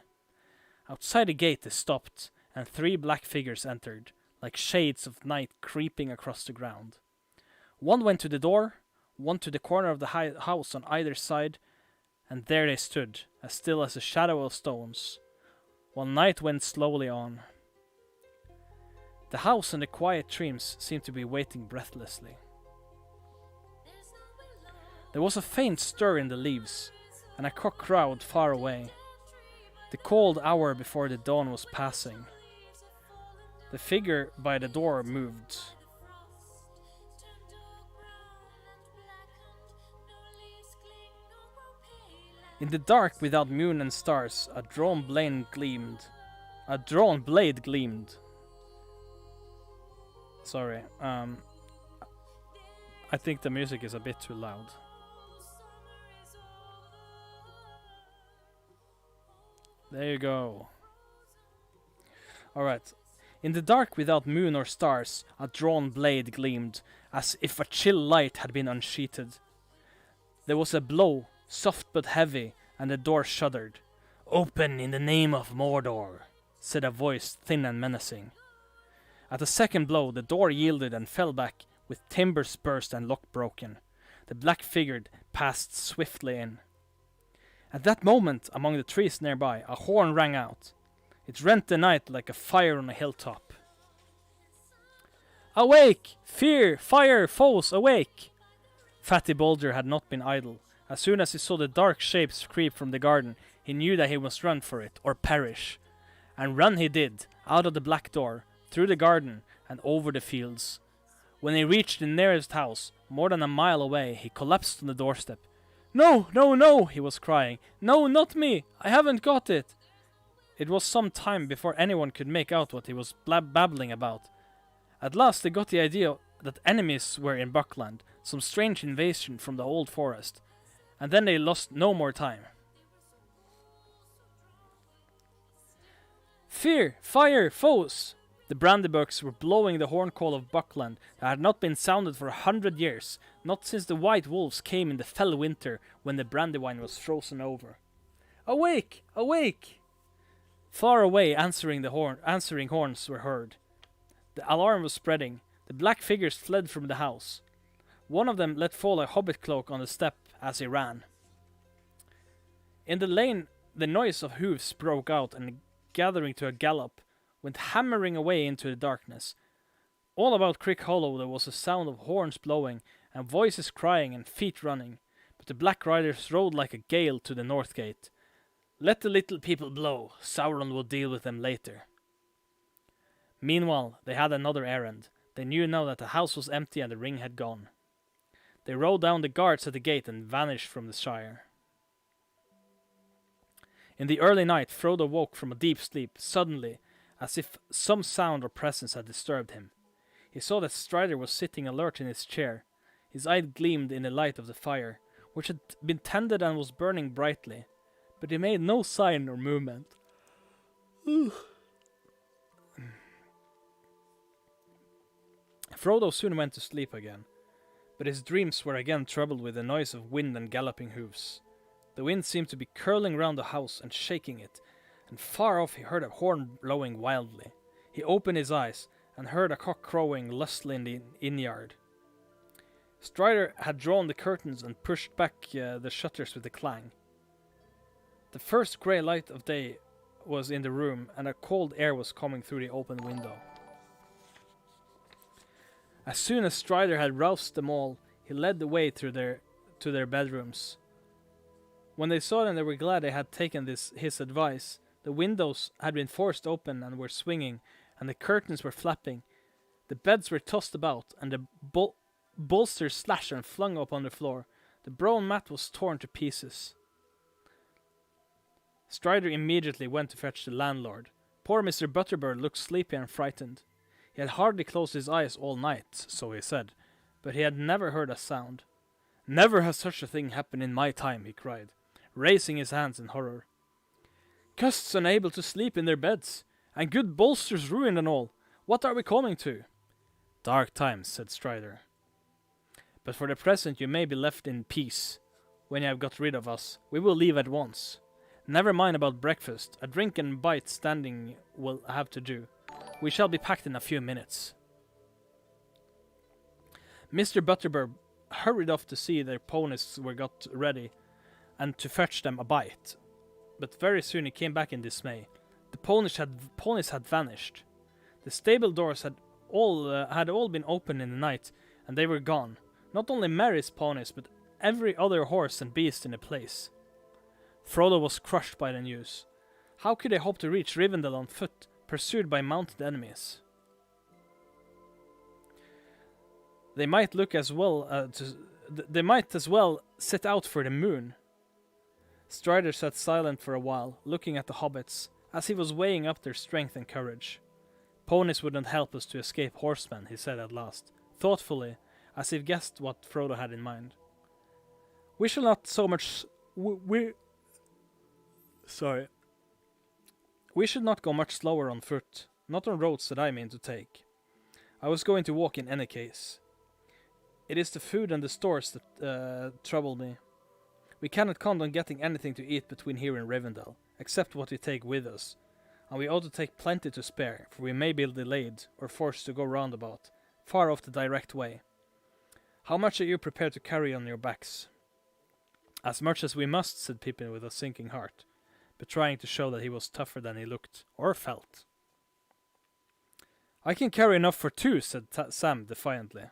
Outside the gate they stopped, and 3 black figures entered, like shades of night creeping across the ground. One went to the door, one to the corner of the house on either side, and there they stood, as still as a shadow of stones, while night went slowly on. The house and the quiet trees seemed to be waiting breathlessly. There was a faint stir in the leaves, and a cock crowed far away. The cold hour before the dawn was passing. The figure by the door moved. In the dark without moon and stars, a drawn blade gleamed. Sorry, I think the music is a bit too loud. There you go. Alright. In the dark without moon or stars, a drawn blade gleamed, as if a chill light had been unsheathed. There was a blow, soft but heavy, and the door shuddered. "Open in the name of Mordor," said a voice thin and menacing. At the second blow, the door yielded and fell back, with timbers burst and lock broken. The black figure passed swiftly in. At that moment, among the trees nearby, a horn rang out. It rent the night like a fire on a hilltop. "Awake! Fear! Fire! Foes! Awake!" Fatty Bulger had not been idle. As soon as he saw the dark shapes creep from the garden, he knew that he must run for it, or perish. And run he did, out of the black door, through the garden, and over the fields. When he reached the nearest house, more than a mile away, he collapsed on the doorstep. "No, no, no," he was crying. "No, not me! I haven't got it!" It was some time before anyone could make out what he was babbling about. At last they got the idea that enemies were in Buckland, some strange invasion from the old forest, and then they lost no more time. "Fear! Fire! Foes!" The brandybucks were blowing the horn call of Buckland that had not been sounded for 100 years, not since the white wolves came in the fell winter when the brandywine was frozen over. "Awake! Awake!" Far away, answering horns were heard. The alarm was spreading. The black figures fled from the house. One of them let fall a hobbit cloak on the step as he ran. In the lane, the noise of hoofs broke out and, gathering to a gallop, went hammering away into the darkness. All about Crick Hollow there was a sound of horns blowing and voices crying and feet running, but the black riders rode like a gale to the north gate. Let the little people blow, Sauron will deal with them later. Meanwhile, they had another errand. They knew now that the house was empty and the ring had gone. They rode down the guards at the gate and vanished from the Shire. In the early night, Frodo woke from a deep sleep, suddenly, as if some sound or presence had disturbed him. He saw that Strider was sitting alert in his chair. His eye gleamed in the light of the fire, which had been tended and was burning brightly, but he made no sign or movement. Frodo soon went to sleep again, but his dreams were again troubled with the noise of wind and galloping hoofs. The wind seemed to be curling round the house and shaking it, and far off he heard a horn blowing wildly. He opened his eyes and heard a cock crowing lustily in the inn-yard. Strider had drawn the curtains and pushed back the shutters with a clang. The first grey light of day was in the room, and a cold air was coming through the open window. As soon as Strider had roused them all, he led the way to their bedrooms. When they saw them, they were glad they had taken his advice. The windows had been forced open and were swinging, and the curtains were flapping. The beds were tossed about, and the bolsters slashed and flung up on the floor. The brown mat was torn to pieces. Strider immediately went to fetch the landlord. Poor Mr. Butterbird looked sleepy and frightened. He had hardly closed his eyes all night, so he said, but he had never heard a sound. "Never has such a thing happened in my time," he cried, raising his hands in horror. "Guests unable to sleep in their beds, and good bolsters ruined and all. What are we coming to?" "Dark times," said Strider. "But for the present you may be left in peace. When you have got rid of us, we will leave at once. Never mind about breakfast. A drink and bite standing will have to do. We shall be packed in a few minutes." Mr. Butterbird hurried off to see their ponies were got ready, and to fetch them a bite. But very soon he came back in dismay. The ponies had vanished. The stable doors had all been opened in the night, and they were gone. Not only Mary's ponies, but every other horse and beast in the place. Frodo was crushed by the news. How could they hope to reach Rivendell on foot, pursued by mounted enemies? They might as well set out for the moon. Strider sat silent for a while, looking at the hobbits, as he was weighing up their strength and courage. "Ponies would not help us to escape horsemen," he said at last, thoughtfully, as he guessed what Frodo had in mind. We should not go much slower on foot, not on roads that I mean to take. I was going to walk in any case. It is the food and the stores that trouble me. We cannot count on getting anything to eat between here and Rivendell, except what we take with us, and we ought to take plenty to spare, for we may be delayed or forced to go roundabout, far off the direct way. How much are you prepared to carry on your backs?" "As much as we must," said Pippin with a sinking heart, but trying to show that he was tougher than he looked, or felt. "I can carry enough for two," said Sam defiantly.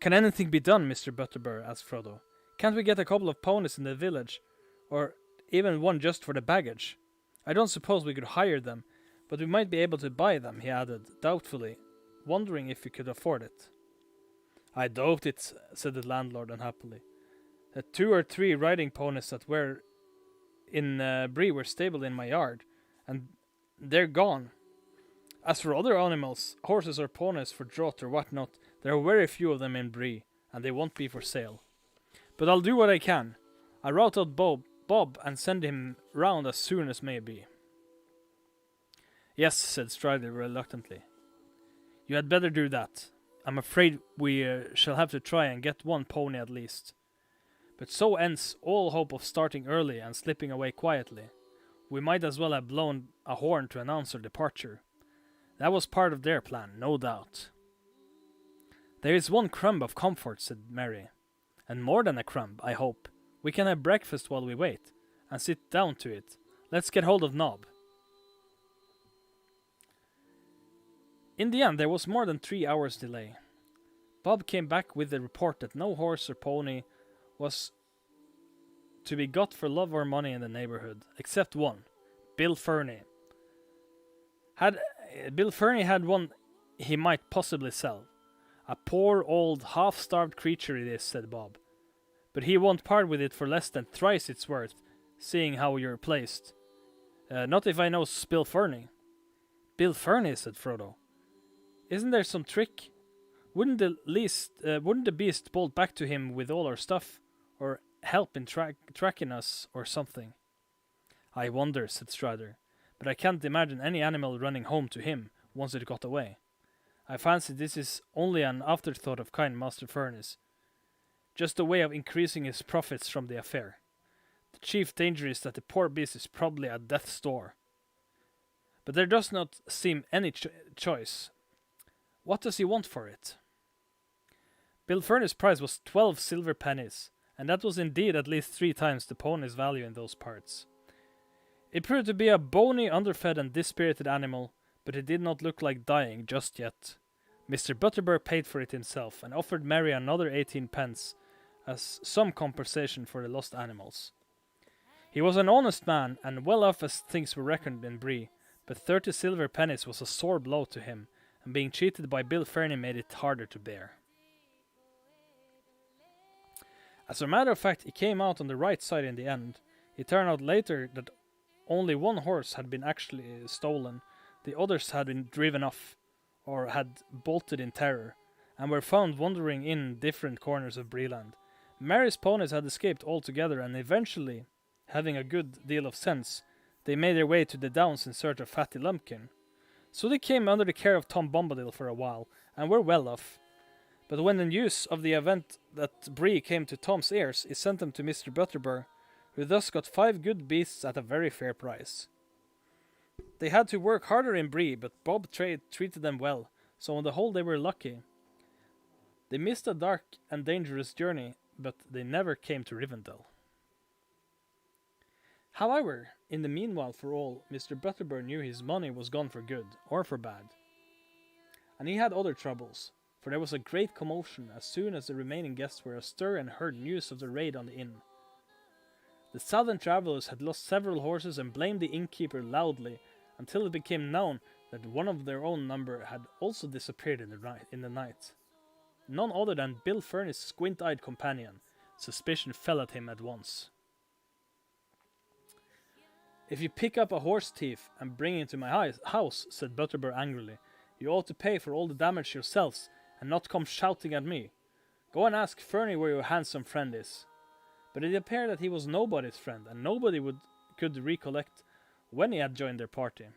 "Can anything be done, Mr. Butterbird?" asked Frodo. "Can't we get a couple of ponies in the village, or even one just for the baggage? I don't suppose we could hire them, but we might be able to buy them," he added, doubtfully, wondering if we could afford it. "I doubt it," said the landlord unhappily. "The 2 or 3 riding ponies that were in Bree were stabled in my yard, and they're gone. As for other animals, horses or ponies for draught or whatnot, there are very few of them in Bree, and they won't be for sale. But I'll do what I can. I'll rout out Bob and send him round as soon as may be." "Yes," said Strider reluctantly. "You had better do that. I'm afraid we shall have to try and get one pony at least. But so ends all hope of starting early and slipping away quietly. We might as well have blown a horn to announce our departure. That was part of their plan, no doubt." "There is one crumb of comfort," said Merry. "And more than a crumb, I hope. We can have breakfast while we wait, and sit down to it. Let's get hold of Nob." In the end, there was more than 3 hours' delay. Bob came back with the report that no horse or pony was to be got for love or money in the neighborhood, except one, Bill Ferny. Bill Ferny had one he might possibly sell. "A poor, old, half-starved creature it is," said Bob. "But he won't part with it for less than thrice its worth, seeing how you're placed. Not if I know Bill Ferny." "Bill Ferny," said Frodo. "Isn't there some trick? Wouldn't the beast bolt back to him with all our stuff, or help in tracking us, or something?" "I wonder," said Strider, "but I can't imagine any animal running home to him once it got away. I fancy this is only an afterthought of kind Master Ferny's, just a way of increasing his profits from the affair. The chief danger is that the poor beast is probably at death's door. But there does not seem any choice. What does he want for it?" Bill Ferny's price was 12 silver pennies, and that was indeed at least 3 times the pony's value in those parts. It proved to be a bony, underfed and dispirited animal, but it did not look like dying just yet. Mr. Butterbur paid for it himself and offered Mary another 18 pence as some compensation for the lost animals. He was an honest man and well off as things were reckoned in Bree, but 30 silver pennies was a sore blow to him, and being cheated by Bill Fernie made it harder to bear. As a matter of fact, he came out on the right side in the end. It turned out later that only one horse had been actually stolen, the others had been driven off, or had bolted in terror, and were found wandering in different corners of Breeland. Mary's ponies had escaped altogether, and eventually, having a good deal of sense, they made their way to the downs in search of Fatty Lumpkin. So they came under the care of Tom Bombadil for a while, and were well off. But when the news of the event that Bree came to Tom's ears, he sent them to Mr. Butterbur, who thus got 5 good beasts at a very fair price. They had to work harder in Bree, but Bob treated them well, so on the whole they were lucky. They missed a dark and dangerous journey, but they never came to Rivendell. However, in the meanwhile for all, Mr. Butterbur knew his money was gone for good, or for bad. And he had other troubles, for there was a great commotion as soon as the remaining guests were astir and heard news of the raid on the inn. The southern travellers had lost several horses and blamed the innkeeper loudly, until it became known that one of their own number had also disappeared in the night. None other than Bill Fernie's squint-eyed companion. Suspicion fell at him at once. "If you pick up a horse thief and bring him to my house," said Butterbur angrily, "you ought to pay for all the damage yourselves, and not come shouting at me. Go and ask Fernie where your handsome friend is." But it appeared that he was nobody's friend, and nobody could recollect when he had joined their party.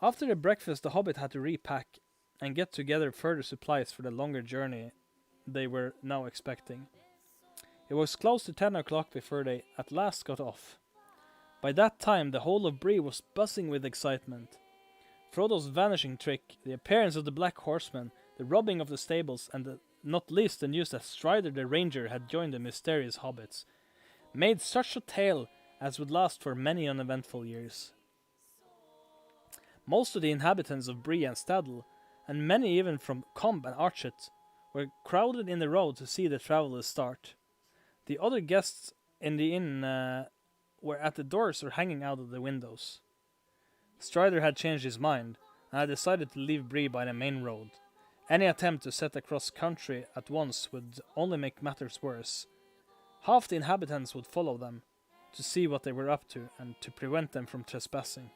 After the breakfast, the hobbit had to repack and get together further supplies for the longer journey they were now expecting. It was close to 10 o'clock before they at last got off. By that time, the whole of Bree was buzzing with excitement. Frodo's vanishing trick, the appearance of the Black Horseman, the robbing of the stables, and not least the news that Strider the Ranger had joined the mysterious hobbits, made such a tale as would last for many uneventful years. Most of the inhabitants of Bree and Staddle, and many even from Combe and Archet, were crowded in the road to see the travellers start. The other guests in the inn were at the doors or hanging out of the windows. Strider had changed his mind, and had decided to leave Bree by the main road. Any attempt to set across country at once would only make matters worse. Half the inhabitants would follow them, to see what they were up to, and to prevent them from trespassing.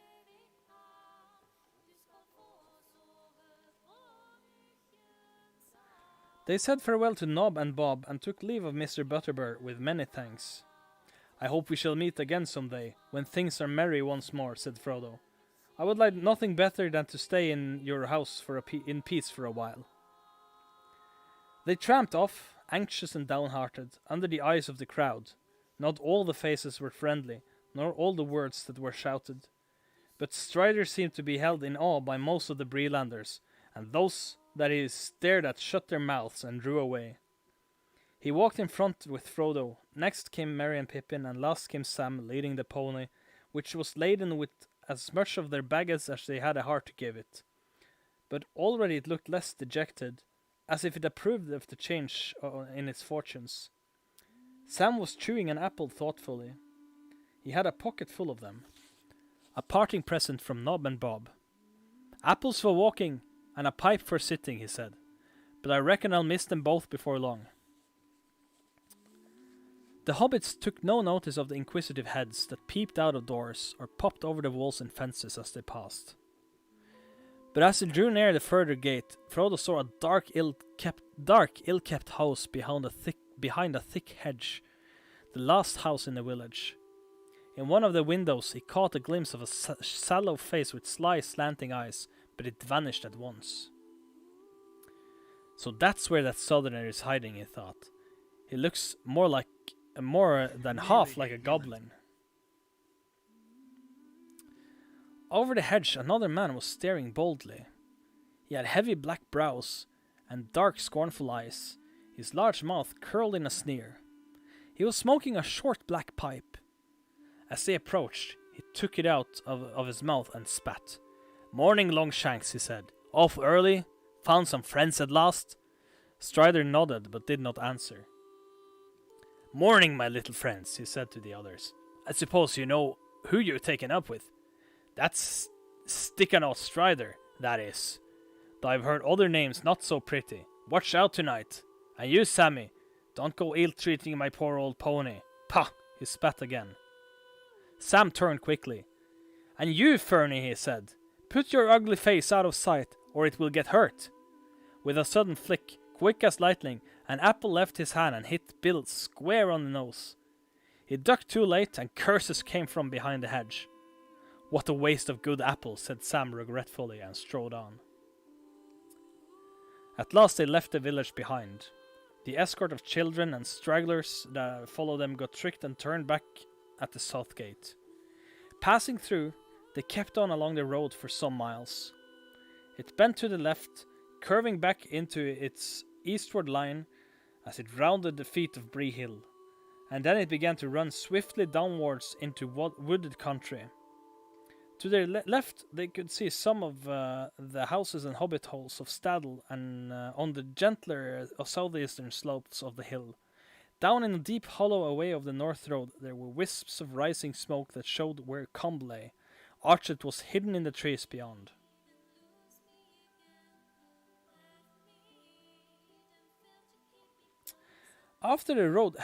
They said farewell to Nob and Bob, and took leave of Mr. Butterbur with many thanks. "I hope we shall meet again some day, when things are merry once more," said Frodo. "I would like nothing better than to stay in your house in peace for a while." They tramped off, anxious and downhearted, under the eyes of the crowd. Not all the faces were friendly, nor all the words that were shouted. But Strider seemed to be held in awe by most of the Breelanders, and those that he stared at shut their mouths and drew away. He walked in front with Frodo, next came Merry and Pippin, and last came Sam, leading the pony, which was laden with as much of their baggage as they had a heart to give it. But already it looked less dejected, as if it approved of the change in its fortunes. Sam was chewing an apple thoughtfully. He had a pocket full of them. A parting present from Nob and Bob. "Apples for walking, and a pipe for sitting," he said. "But I reckon I'll miss them both before long." The hobbits took no notice of the inquisitive heads that peeped out of doors or popped over the walls and fences as they passed. But as they drew near the further gate, Frodo saw a dark, ill-kept house behind a thick hedge, the last house in the village. In one of the windows he caught a glimpse of a sallow face with sly, slanting eyes, but it vanished at once. "So that's where that southerner is hiding," he thought. "He looks more than half like a goblin." Over the hedge another man was staring boldly. He had heavy black brows and dark scornful eyes, his large mouth curled in a sneer. He was smoking a short black pipe. As they approached, He took it out of his mouth and spat. "Morning, Longshanks," he said. "Off early? Found some friends at last?" Strider nodded, but did not answer. "Morning, my little friends," he said to the others. "I suppose you know who you're taken up with. That's Stickanout Strider, that is. Though I've heard other names not so pretty. Watch out tonight. And you, Sammy, don't go ill-treating my poor old pony. Pah!" He spat again. Sam turned quickly. "And you, Fernie," he said, "put your ugly face out of sight, or it will get hurt." With a sudden flick, quick as lightning, an apple left his hand and hit Bill square on the nose. He ducked too late, and curses came from behind the hedge. "What a waste of good apples," said Sam regretfully, and strode on. At last they left the village behind. The escort of children and stragglers that followed them got tricked and turned back at the south gate. Passing through, they kept on along the road for some miles. It bent to the left, curving back into its eastward line as it rounded the feet of Bree Hill, and then it began to run swiftly downwards into wooded country. To their left, they could see some of the houses and hobbit holes of Staddle, and on the gentler southeastern slopes of the hill. Down in a deep hollow away of the north road, there were wisps of rising smoke that showed where Combe lay. Archet was hidden in the trees beyond. After the road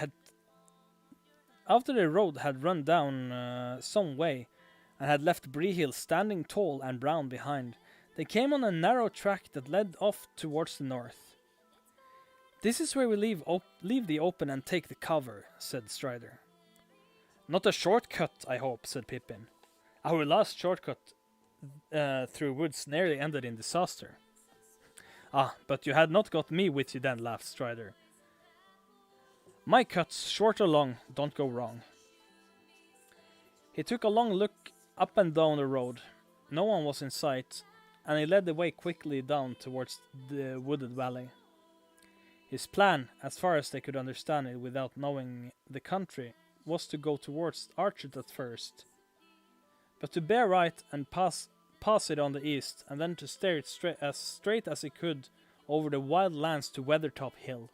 had run down some way, and had left Bree Hill standing tall and brown behind, they came on a narrow track that led off towards the north. "This is where we leave the open and take the cover," said Strider. "Not a shortcut, I hope," said Pippin. "Our last shortcut through woods nearly ended in disaster." "Ah, but you had not got me with you then," laughed Strider. "My cuts, short or long, don't go wrong." He took a long look up and down the road. No one was in sight, and he led the way quickly down towards the wooded valley. His plan, as far as they could understand it without knowing the country, was to go towards Archet at first, but to bear right and pass it on the east, and then to steer it straight as he could over the wild lands to Weathertop Hill.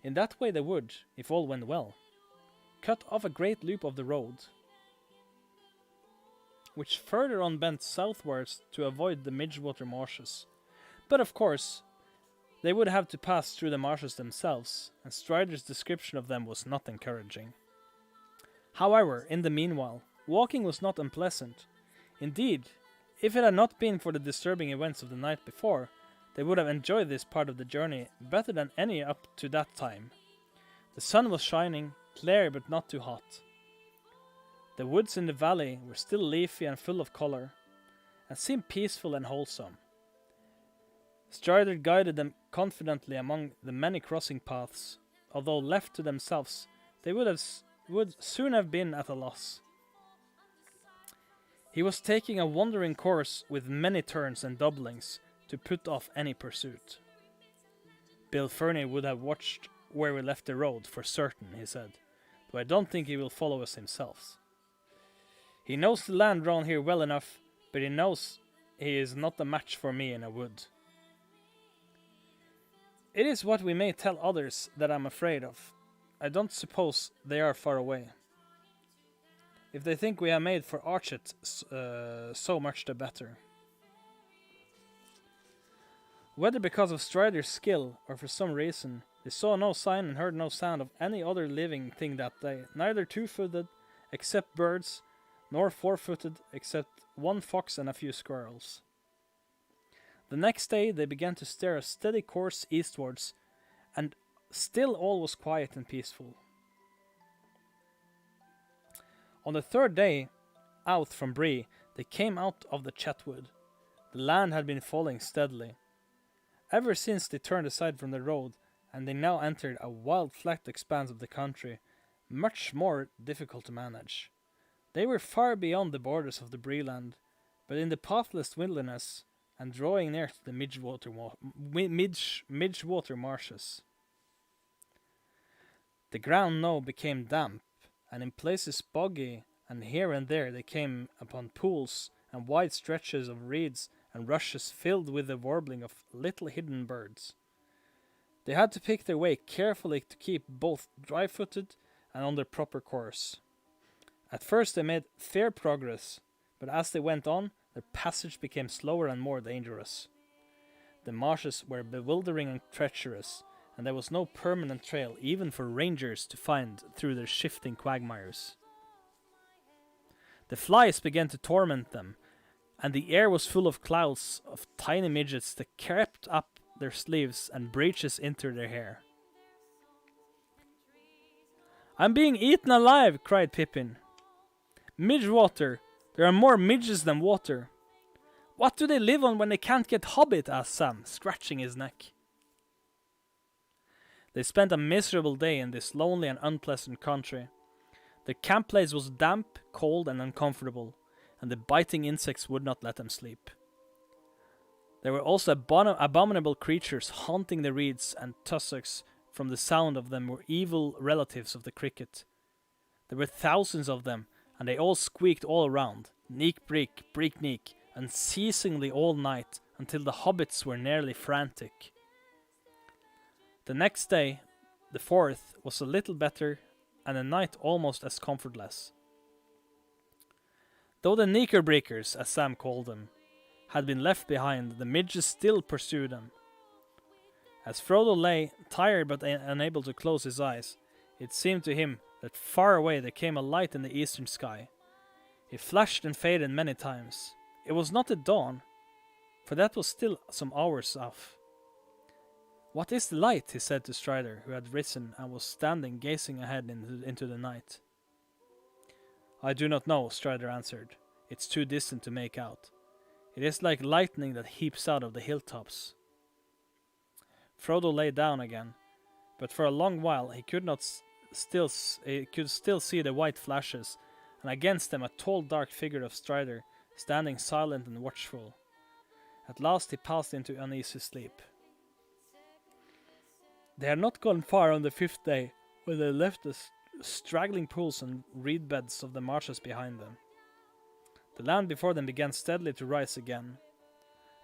In that way they would, if all went well, cut off a great loop of the road, which further on bent southwards to avoid the Midgewater marshes. But of course, they would have to pass through the marshes themselves, and Strider's description of them was not encouraging. However, in the meanwhile, walking was not unpleasant. Indeed, if it had not been for the disturbing events of the night before, they would have enjoyed this part of the journey better than any up to that time. The sun was shining, clear but not too hot. The woods in the valley were still leafy and full of color, and seemed peaceful and wholesome. Strider guided them confidently among the many crossing paths. Although left to themselves, they would soon have been at a loss. He was taking a wandering course with many turns and doublings to put off any pursuit. "Bill Fernie would have watched where we left the road, for certain," he said, "though I don't think he will follow us himself. He knows the land round here well enough, but he knows he is not a match for me in a wood. It is what we may tell others that I'm afraid of. I don't suppose they are far away. If they think we are made for Archet, so much the better." Whether because of Strider's skill, or for some reason, they saw no sign and heard no sound of any other living thing that day, neither two-footed, except birds, nor four-footed, except one fox and a few squirrels. The next day they began to steer a steady course eastwards, and still all was quiet and peaceful. On the third day out from Bree, they came out of the Chetwood. The land had been falling steadily ever since they turned aside from the road, and they now entered a wild flat expanse of the country, much more difficult to manage. They were far beyond the borders of the Bree land, but in the pathless wilderness, and drawing near to the Midgewater marshes. The ground now became damp, and in places boggy, and here and there they came upon pools and wide stretches of reeds and rushes filled with the warbling of little hidden birds. They had to pick their way carefully to keep both dry-footed and on their proper course. At first they made fair progress, but as they went on, their passage became slower and more dangerous. The marshes were bewildering and treacherous, and there was no permanent trail even for rangers to find through their shifting quagmires. The flies began to torment them, and the air was full of clouds of tiny midgets that crept up their sleeves and breeches into their hair. "I'm being eaten alive!" cried Pippin. "Midgewater! There are more midges than water." "What do they live on when they can't get hobbit?" asked Sam, scratching his neck. They spent a miserable day in this lonely and unpleasant country. The camp place was damp, cold, and uncomfortable, and the biting insects would not let them sleep. There were also abominable creatures haunting the reeds and tussocks. From the sound of them were evil relatives of the cricket. There were thousands of them, and they all squeaked all around, neek breek, breek neek, unceasingly all night, until the hobbits were nearly frantic. The next day, the 4th, was a little better, and the night almost as comfortless. Though the knickerbreakers, as Sam called them, had been left behind, the midges still pursued them. As Frodo lay, tired but unable to close his eyes, it seemed to him that far away there came a light in the eastern sky. It flashed and faded many times. It was not the dawn, for that was still some hours off. "What is the light?" he said to Strider, who had risen and was standing gazing ahead into the night. "I do not know," Strider answered. "It's too distant to make out. It is like lightning that heaps out of the hilltops." Frodo lay down again, but for a long while he could still see the white flashes, and against them a tall dark figure of Strider, standing silent and watchful. At last he passed into uneasy sleep. They had not gone far on the 5th day when they left the straggling pools and reed beds of the marshes behind them. The land before them began steadily to rise again.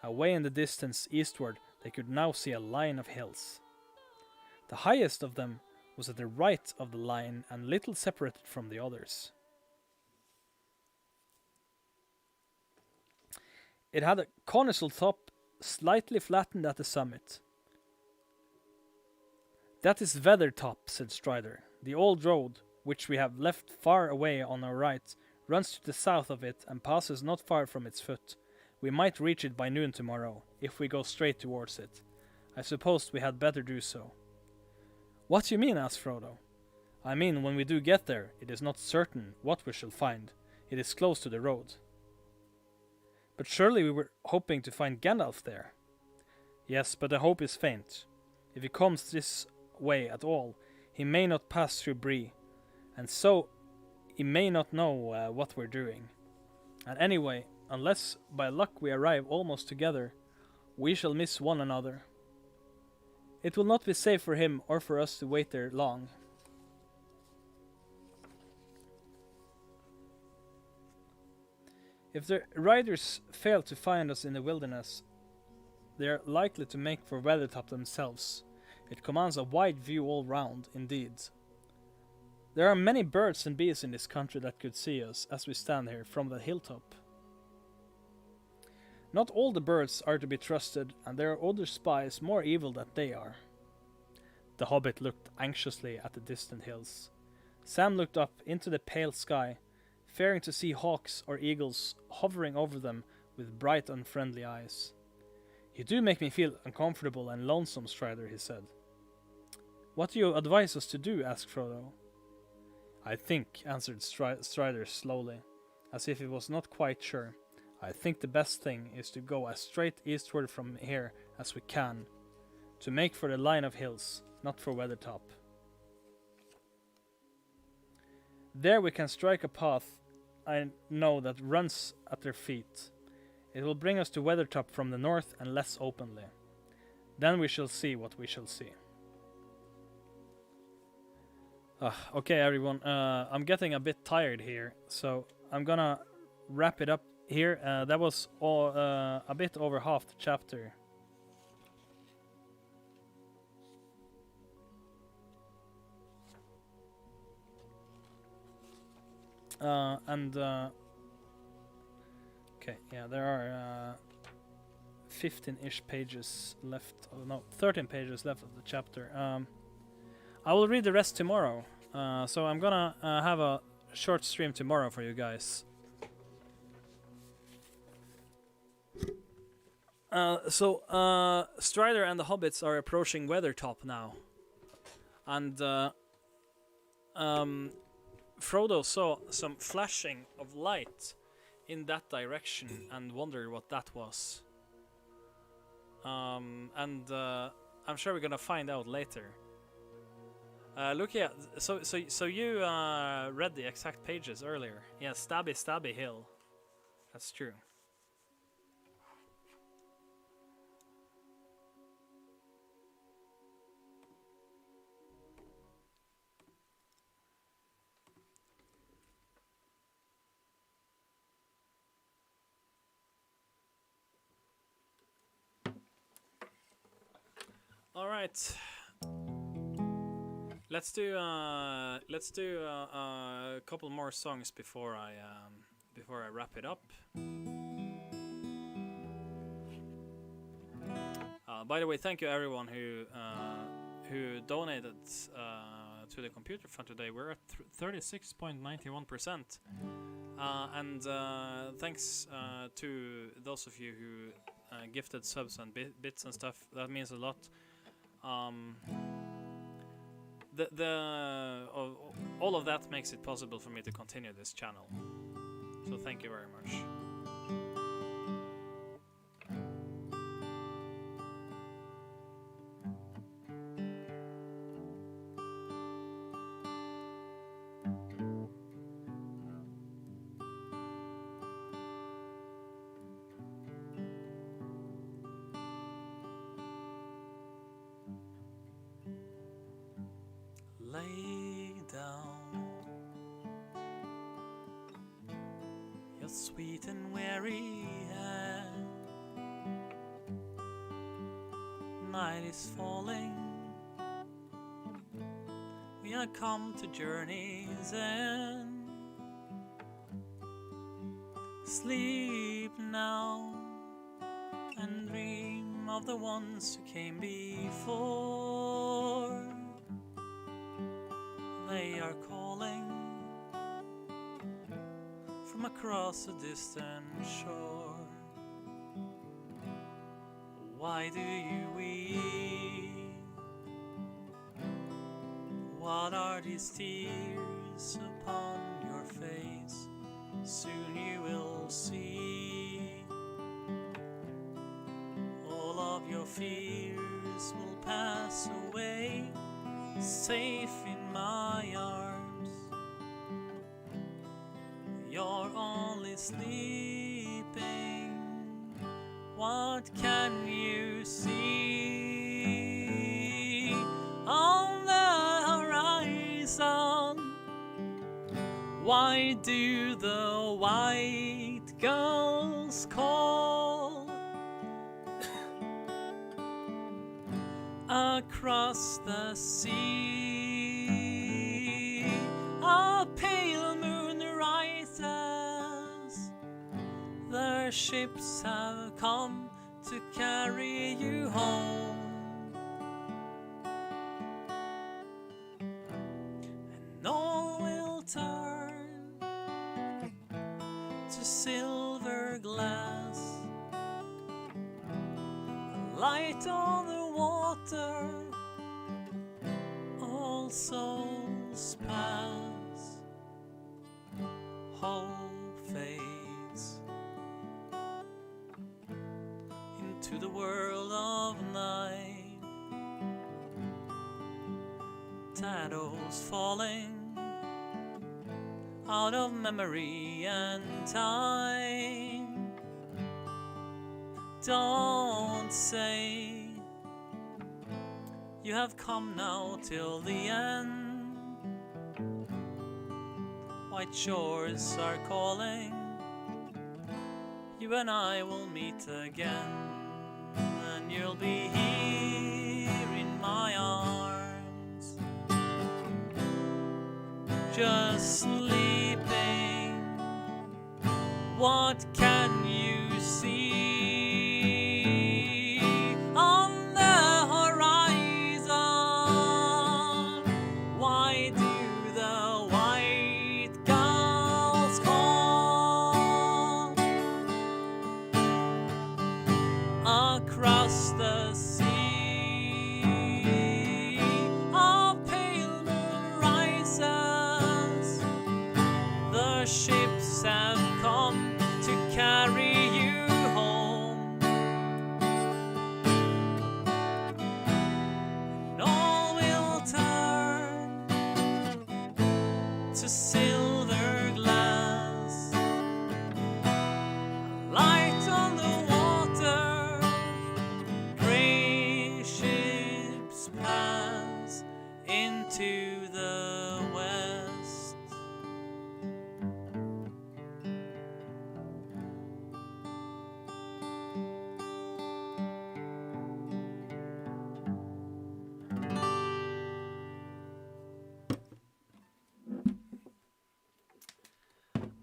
Away in the distance eastward they could now see a line of hills. The highest of them was at the right of the line and little separated from the others. It had a conical top, slightly flattened at the summit. "That is Weathertop," said Strider. "The old road, which we have left far away on our right, runs to the south of it and passes not far from its foot. We might reach it by noon tomorrow, if we go straight towards it. I suppose we had better do so." "What do you mean?" asked Frodo. "I mean, when we do get there, it is not certain what we shall find. It is close to the road." "But surely we were hoping to find Gandalf there." "Yes, but the hope is faint. If he comes this way at all, he may not pass through Bree, and so he may not know what we're doing. And anyway, unless by luck we arrive almost together, we shall miss one another. It will not be safe for him or for us to wait there long." "If the riders fail to find us in the wilderness, they are likely to make for Weathertop themselves. It commands a wide view all round, indeed. There are many birds and bees in this country that could see us, as we stand here, from the hilltop." "Not all the birds are to be trusted, and there are other spies more evil than they are." The hobbit looked anxiously at the distant hills. Sam looked up into the pale sky, fearing to see hawks or eagles hovering over them with bright, unfriendly eyes. "You do make me feel uncomfortable and lonesome, Strider," he said. "What do you advise us to do?" asked Frodo. "I think," answered Strider slowly, as if he was not quite sure. "I think the best thing is to go as straight eastward from here as we can, to make for the line of hills, not for Weathertop. There we can strike a path I know that runs at their feet. It will bring us to Weathertop from the north and less openly. Then we shall see what we shall see." Okay, everyone. I'm getting a bit tired here, so I'm gonna wrap it up here. That was all, a bit over half the chapter. Okay, yeah, there are 15-ish pages left. Oh, no, 13 pages left of the chapter. I will read the rest tomorrow. So I'm gonna have a short stream tomorrow for you guys. Strider and the hobbits are approaching Weathertop now, and Frodo saw some flashing of light in that direction and wondered what that was. I'm sure we're gonna find out later. Look, yeah. So you read the exact pages earlier. Yeah, Stabby Hill. That's true. All right. Let's do a couple more songs before I wrap it up. By the way, thank you everyone who donated to the computer fund today. We're at 36.91%, and thanks to those of you who gifted subs and bits and stuff. That means a lot. All of that makes it possible for me to continue this channel. So thank you very much. Lay down your sweet and weary head. Night is falling. We are come to journey's end. Sleep now and dream of the ones who came before. They are calling from across a distant shore. Why do you weep? What are these tears upon your face? Soon you will see. All of your fears will pass away, safe in my arms. You're only sleeping. What can you see on the horizon? Why do the white gulls call across the sea? A pale moon rises. Their ships have come to carry you home. And all will turn to silver glass. A light on the water, all souls pass. Hope fades into the world of night. Shadows falling out of memory and time. Don't say you have come now till the end. white shores are calling. You and I will meet again, and you'll be here in my arms, just sleeping. What can you see on the horizon? Why do the white gulls call across the sea? A pale moon rises. The ships have come to carry you home. And all will turn to silver glass. Light on the water, gray ships pass into the west.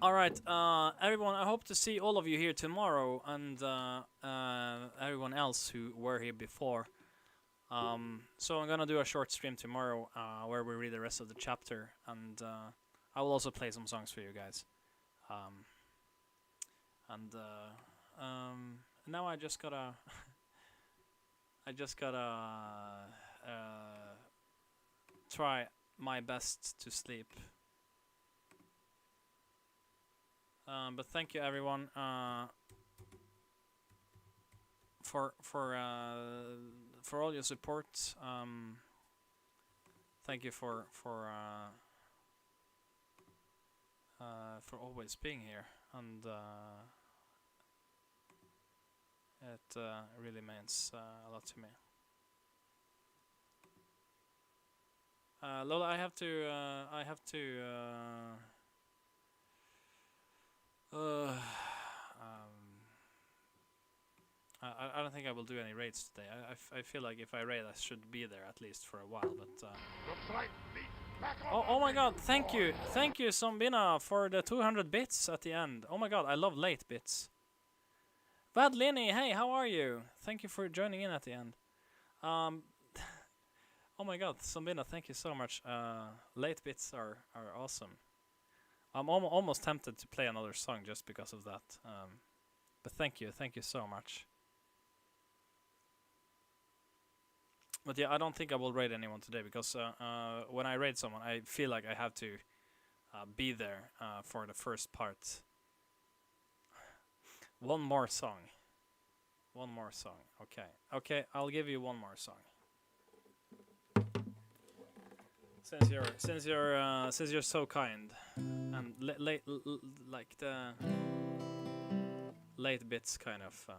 All right, everyone. I hope to see all of you here tomorrow, and everyone else who were here before. So I'm gonna do a short stream tomorrow, where we read the rest of the chapter, and I will also play some songs for you guys. Now I just gotta, try my best to sleep. But thank you everyone for all your support. Thank you for always being here, and it really means a lot to me. Lola, I have to I don't think I will do any raids today. I feel like if I raid, I should be there at least for a while. But oh my god! Thank you, Zombina, for the 200 bits at the end. Oh my god, I love late bits. Bad Lenny, hey, how are you? Thank you for joining in at the end. Oh my god, Zombina, thank you so much. Late bits are awesome. I'm almost tempted to play another song just because of that. But thank you so much. But yeah, I don't think I will raid anyone today because when I raid someone, I feel like I have to be there for the first part. One more song. Okay, I'll give you one more song. Since you're so kind, and like the late bits kind of.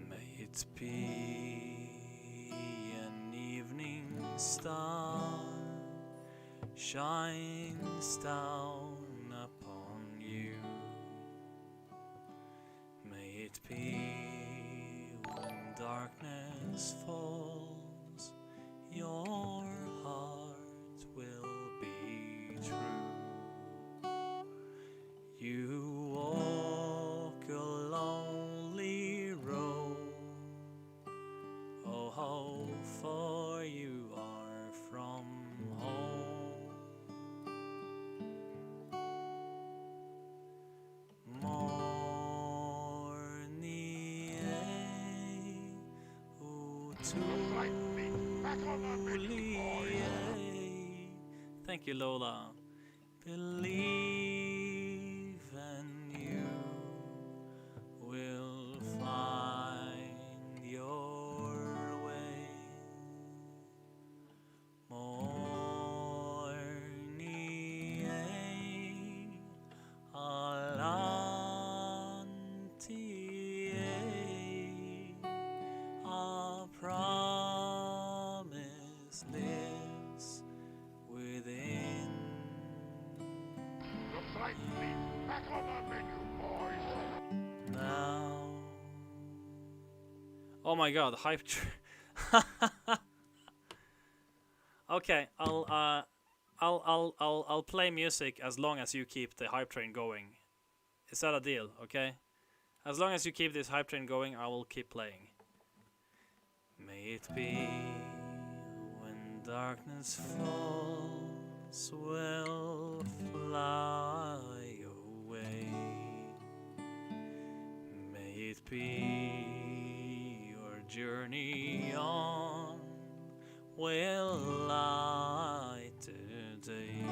May it be an evening star shines down upon you. May it be when darkness falls, your heart will be true. You walk a lonely road. Oh, how far you are from home. Thank you, Lola. Believe and you will find your way. Morning, Alanti. Now. Oh my god, hype train. Okay, I'll play music as long as you keep the hype train going. Is that a deal? Okay. As long as you keep this hype train going, I will keep playing. May it be when darkness falls, we'll fly away. May it be your journey on will light the day.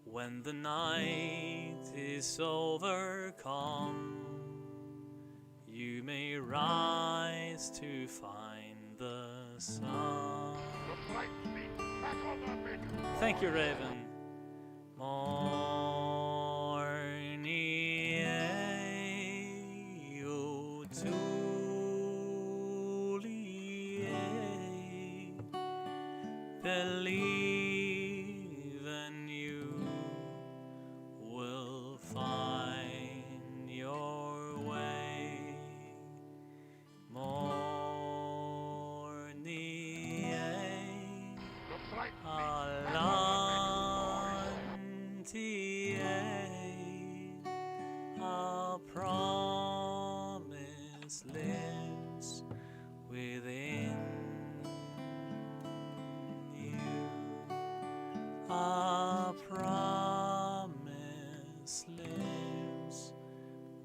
When the night is overcome, you may rise to find the sun. Thank you, Raven. Morning, oh, Tulie, believe and you will find your way. Morning, Alantie, a promise lives within you. A promise lives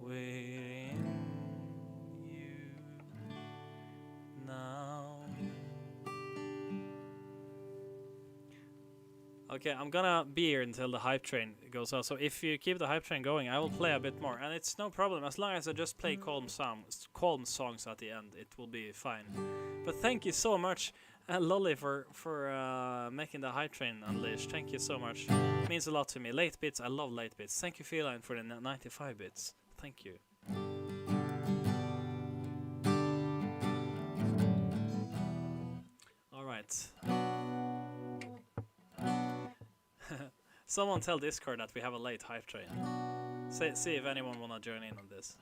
within you now. Okay, I'm gonna be here until the hype train goes out. So if you keep the hype train going, I will play a bit more, and it's no problem as long as I just play calm songs at the end. It will be fine. But thank you so much, Lolly, for making the hype train unleashed. Thank you so much. It means a lot to me. Late bits, I love late bits. Thank you, Feline, for the 95 bits. Thank you. All right. Someone tell Discord that we have a late hype train. See if anyone wanna join in on this.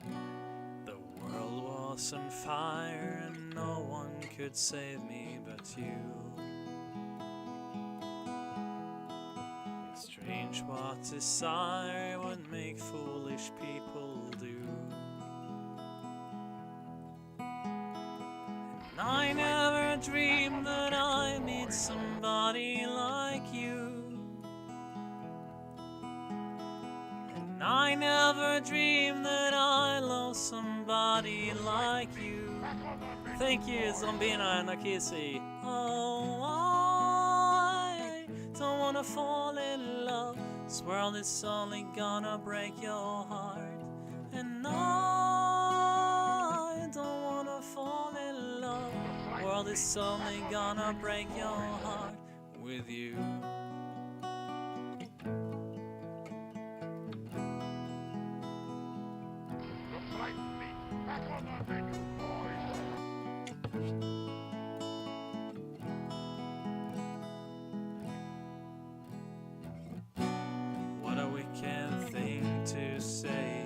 The world was on fire and no one could save me but you. It's strange what desire would make foolish people do. And I never dreamed that I'd meet somebody like you. I never dreamed that I love somebody like you. Thank you, Zombina and Akisi. Oh, I don't wanna fall in love. This world is only gonna break your heart. And I don't wanna fall in love. The world is only gonna break your heart with you. What a wicked thing to say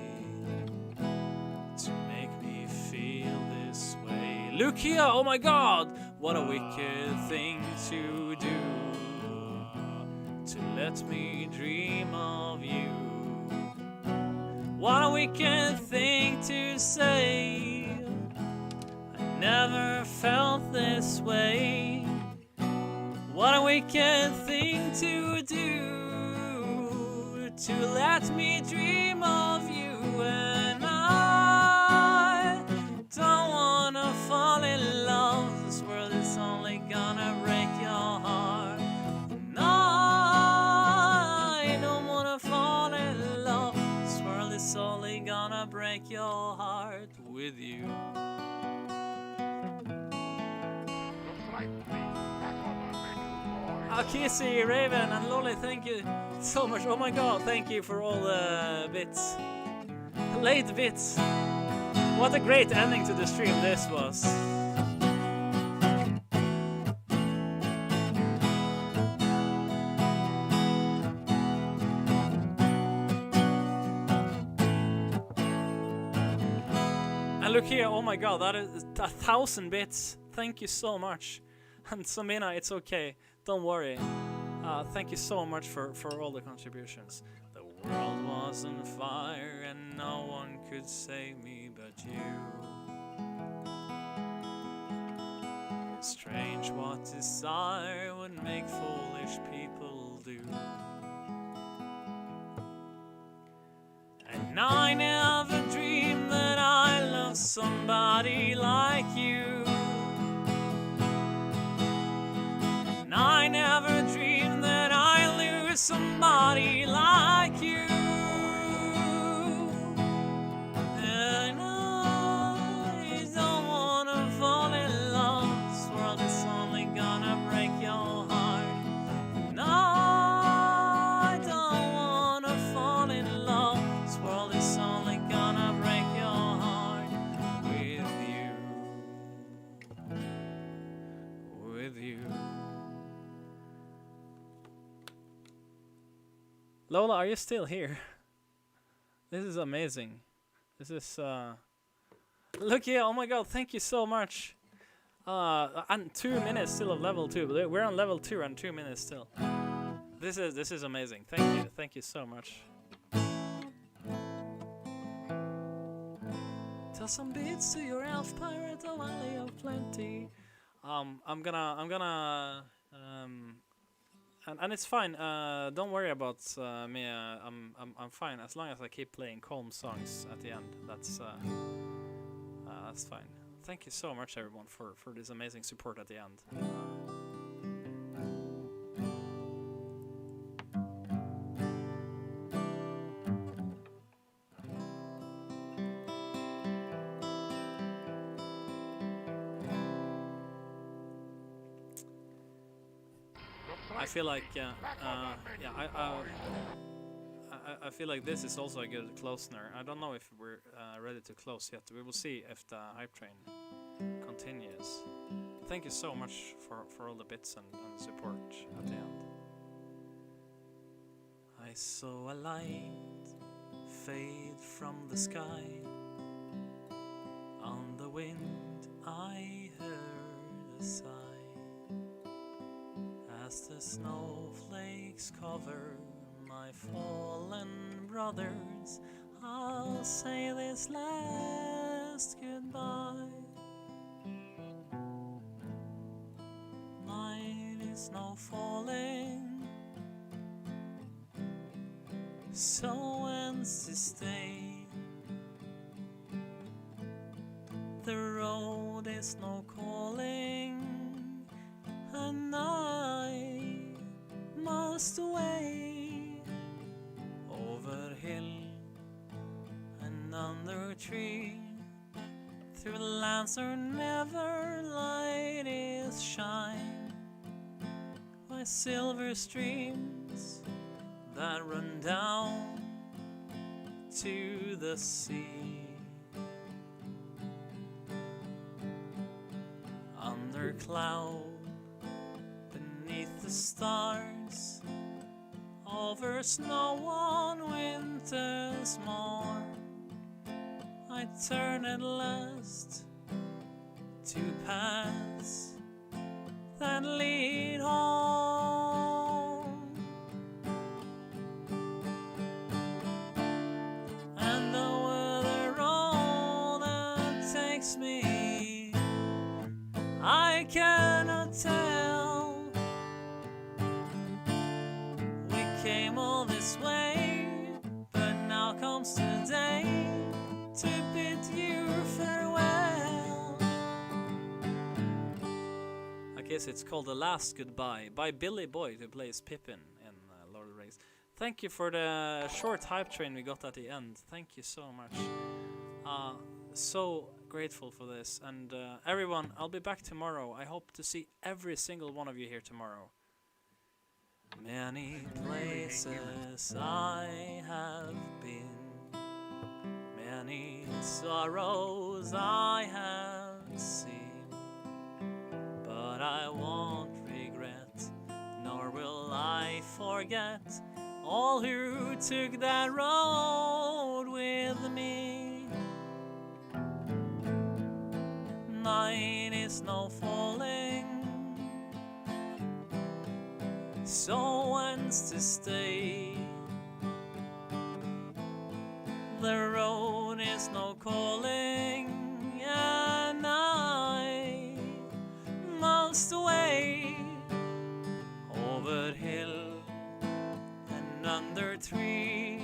to make me feel this way. Lucia, oh my god! What a wicked thing to do to let me dream of you. What a wicked thing to say. I never felt this way. What a wicked thing to do to let me dream of you. And I don't wanna fall in love. This world is only gonna break your heart. And I don't wanna fall in love. This world is only gonna break your heart with you. Akisi, Raven, and Lolly, thank you so much. Oh my god, thank you for all the bits. Late bits. What a great ending to the stream this was. And look here, oh my god, that is 1,000 bits. Thank you so much. And Samina, it's okay. Don't worry. Thank you so much for all the contributions. The world was on fire and no one could save me but you. It's strange what desire would make foolish people do. And I never dreamed that I loved somebody like you. And I never dreamed that I'd lose somebody like you. And I don't wanna fall in love. This world is only gonna break your heart. And I don't wanna fall in love. This world is only gonna break your heart with you. With you. Lola, are you still here? This is amazing. This is look, yeah, oh my god, thank you so much. And 2 minutes still of level 2, but we're on level 2 and 2 minutes still. This is amazing. Thank you so much. Tell some beats to your elf pirate, a valley of plenty. I'm gonna and it's fine. Don't worry about me. I'm fine as long as I keep playing calm songs at the end. That's fine. Thank you so much, everyone, for this amazing support at the end. I feel like I feel like this is also a good closer. I don't know if we're ready to close yet. We will see if the hype train continues. Thank you so much for all the bits and support at the end. I saw a light fade from the sky. On the wind I heard a sigh. As the snowflakes cover my fallen brothers, I'll say this last goodbye. Night is now falling, so ends this day. The road is now calling, and I must away over hill and under tree, through lands where never light is shine, by silver streams that run down to the sea. Under cloud, beneath the stars, over snow on winter's morn, I turn at last to paths that lead home. And the road that takes me, I cannot tell. We came all this way, but now comes today to bid you farewell. I guess it's called The Last Goodbye by Billy Boyd, who plays Pippin in Lord of the Rings. Thank you for the short hype train we got at the end. Thank you so much. So grateful for this. And everyone, I'll be back tomorrow. I hope to see every single one of you here tomorrow. Many places I have been, many sorrows I have seen, but I won't regret, nor will I forget all who took that road with me. is no falling, so whence to stay? The road is no calling, and I must away over hill and under tree,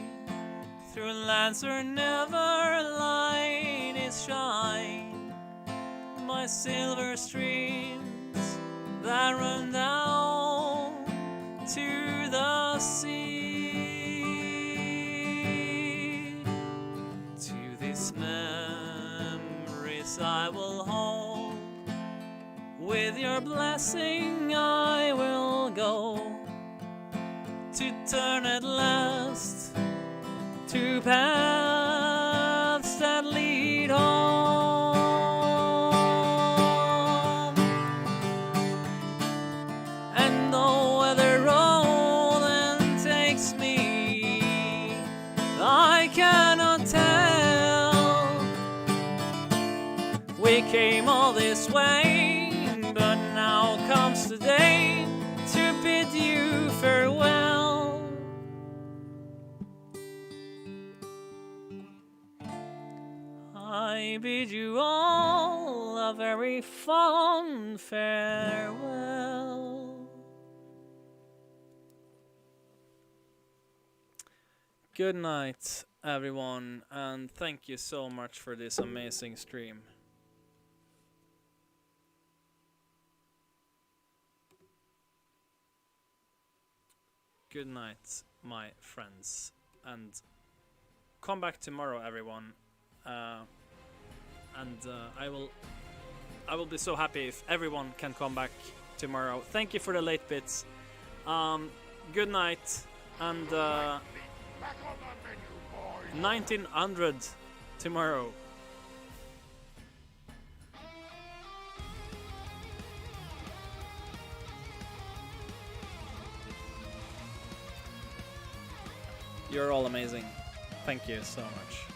through lands where never light is shine, by silver streams that run down to the sea. To these memories I will hold, with your blessing I will go, to turn at last to paths that lead home. And though where the road then takes me, I cannot tell. We came all this way, but now comes the day to bid you farewell. I bid you all a very fond farewell. Good night, everyone, and thank you so much for this amazing stream. Good night, my friends, and come back tomorrow, everyone. I will be so happy if everyone can come back tomorrow. Thank you for the late bits. Good night, and 1900 tomorrow. You're all amazing. Thank you so much.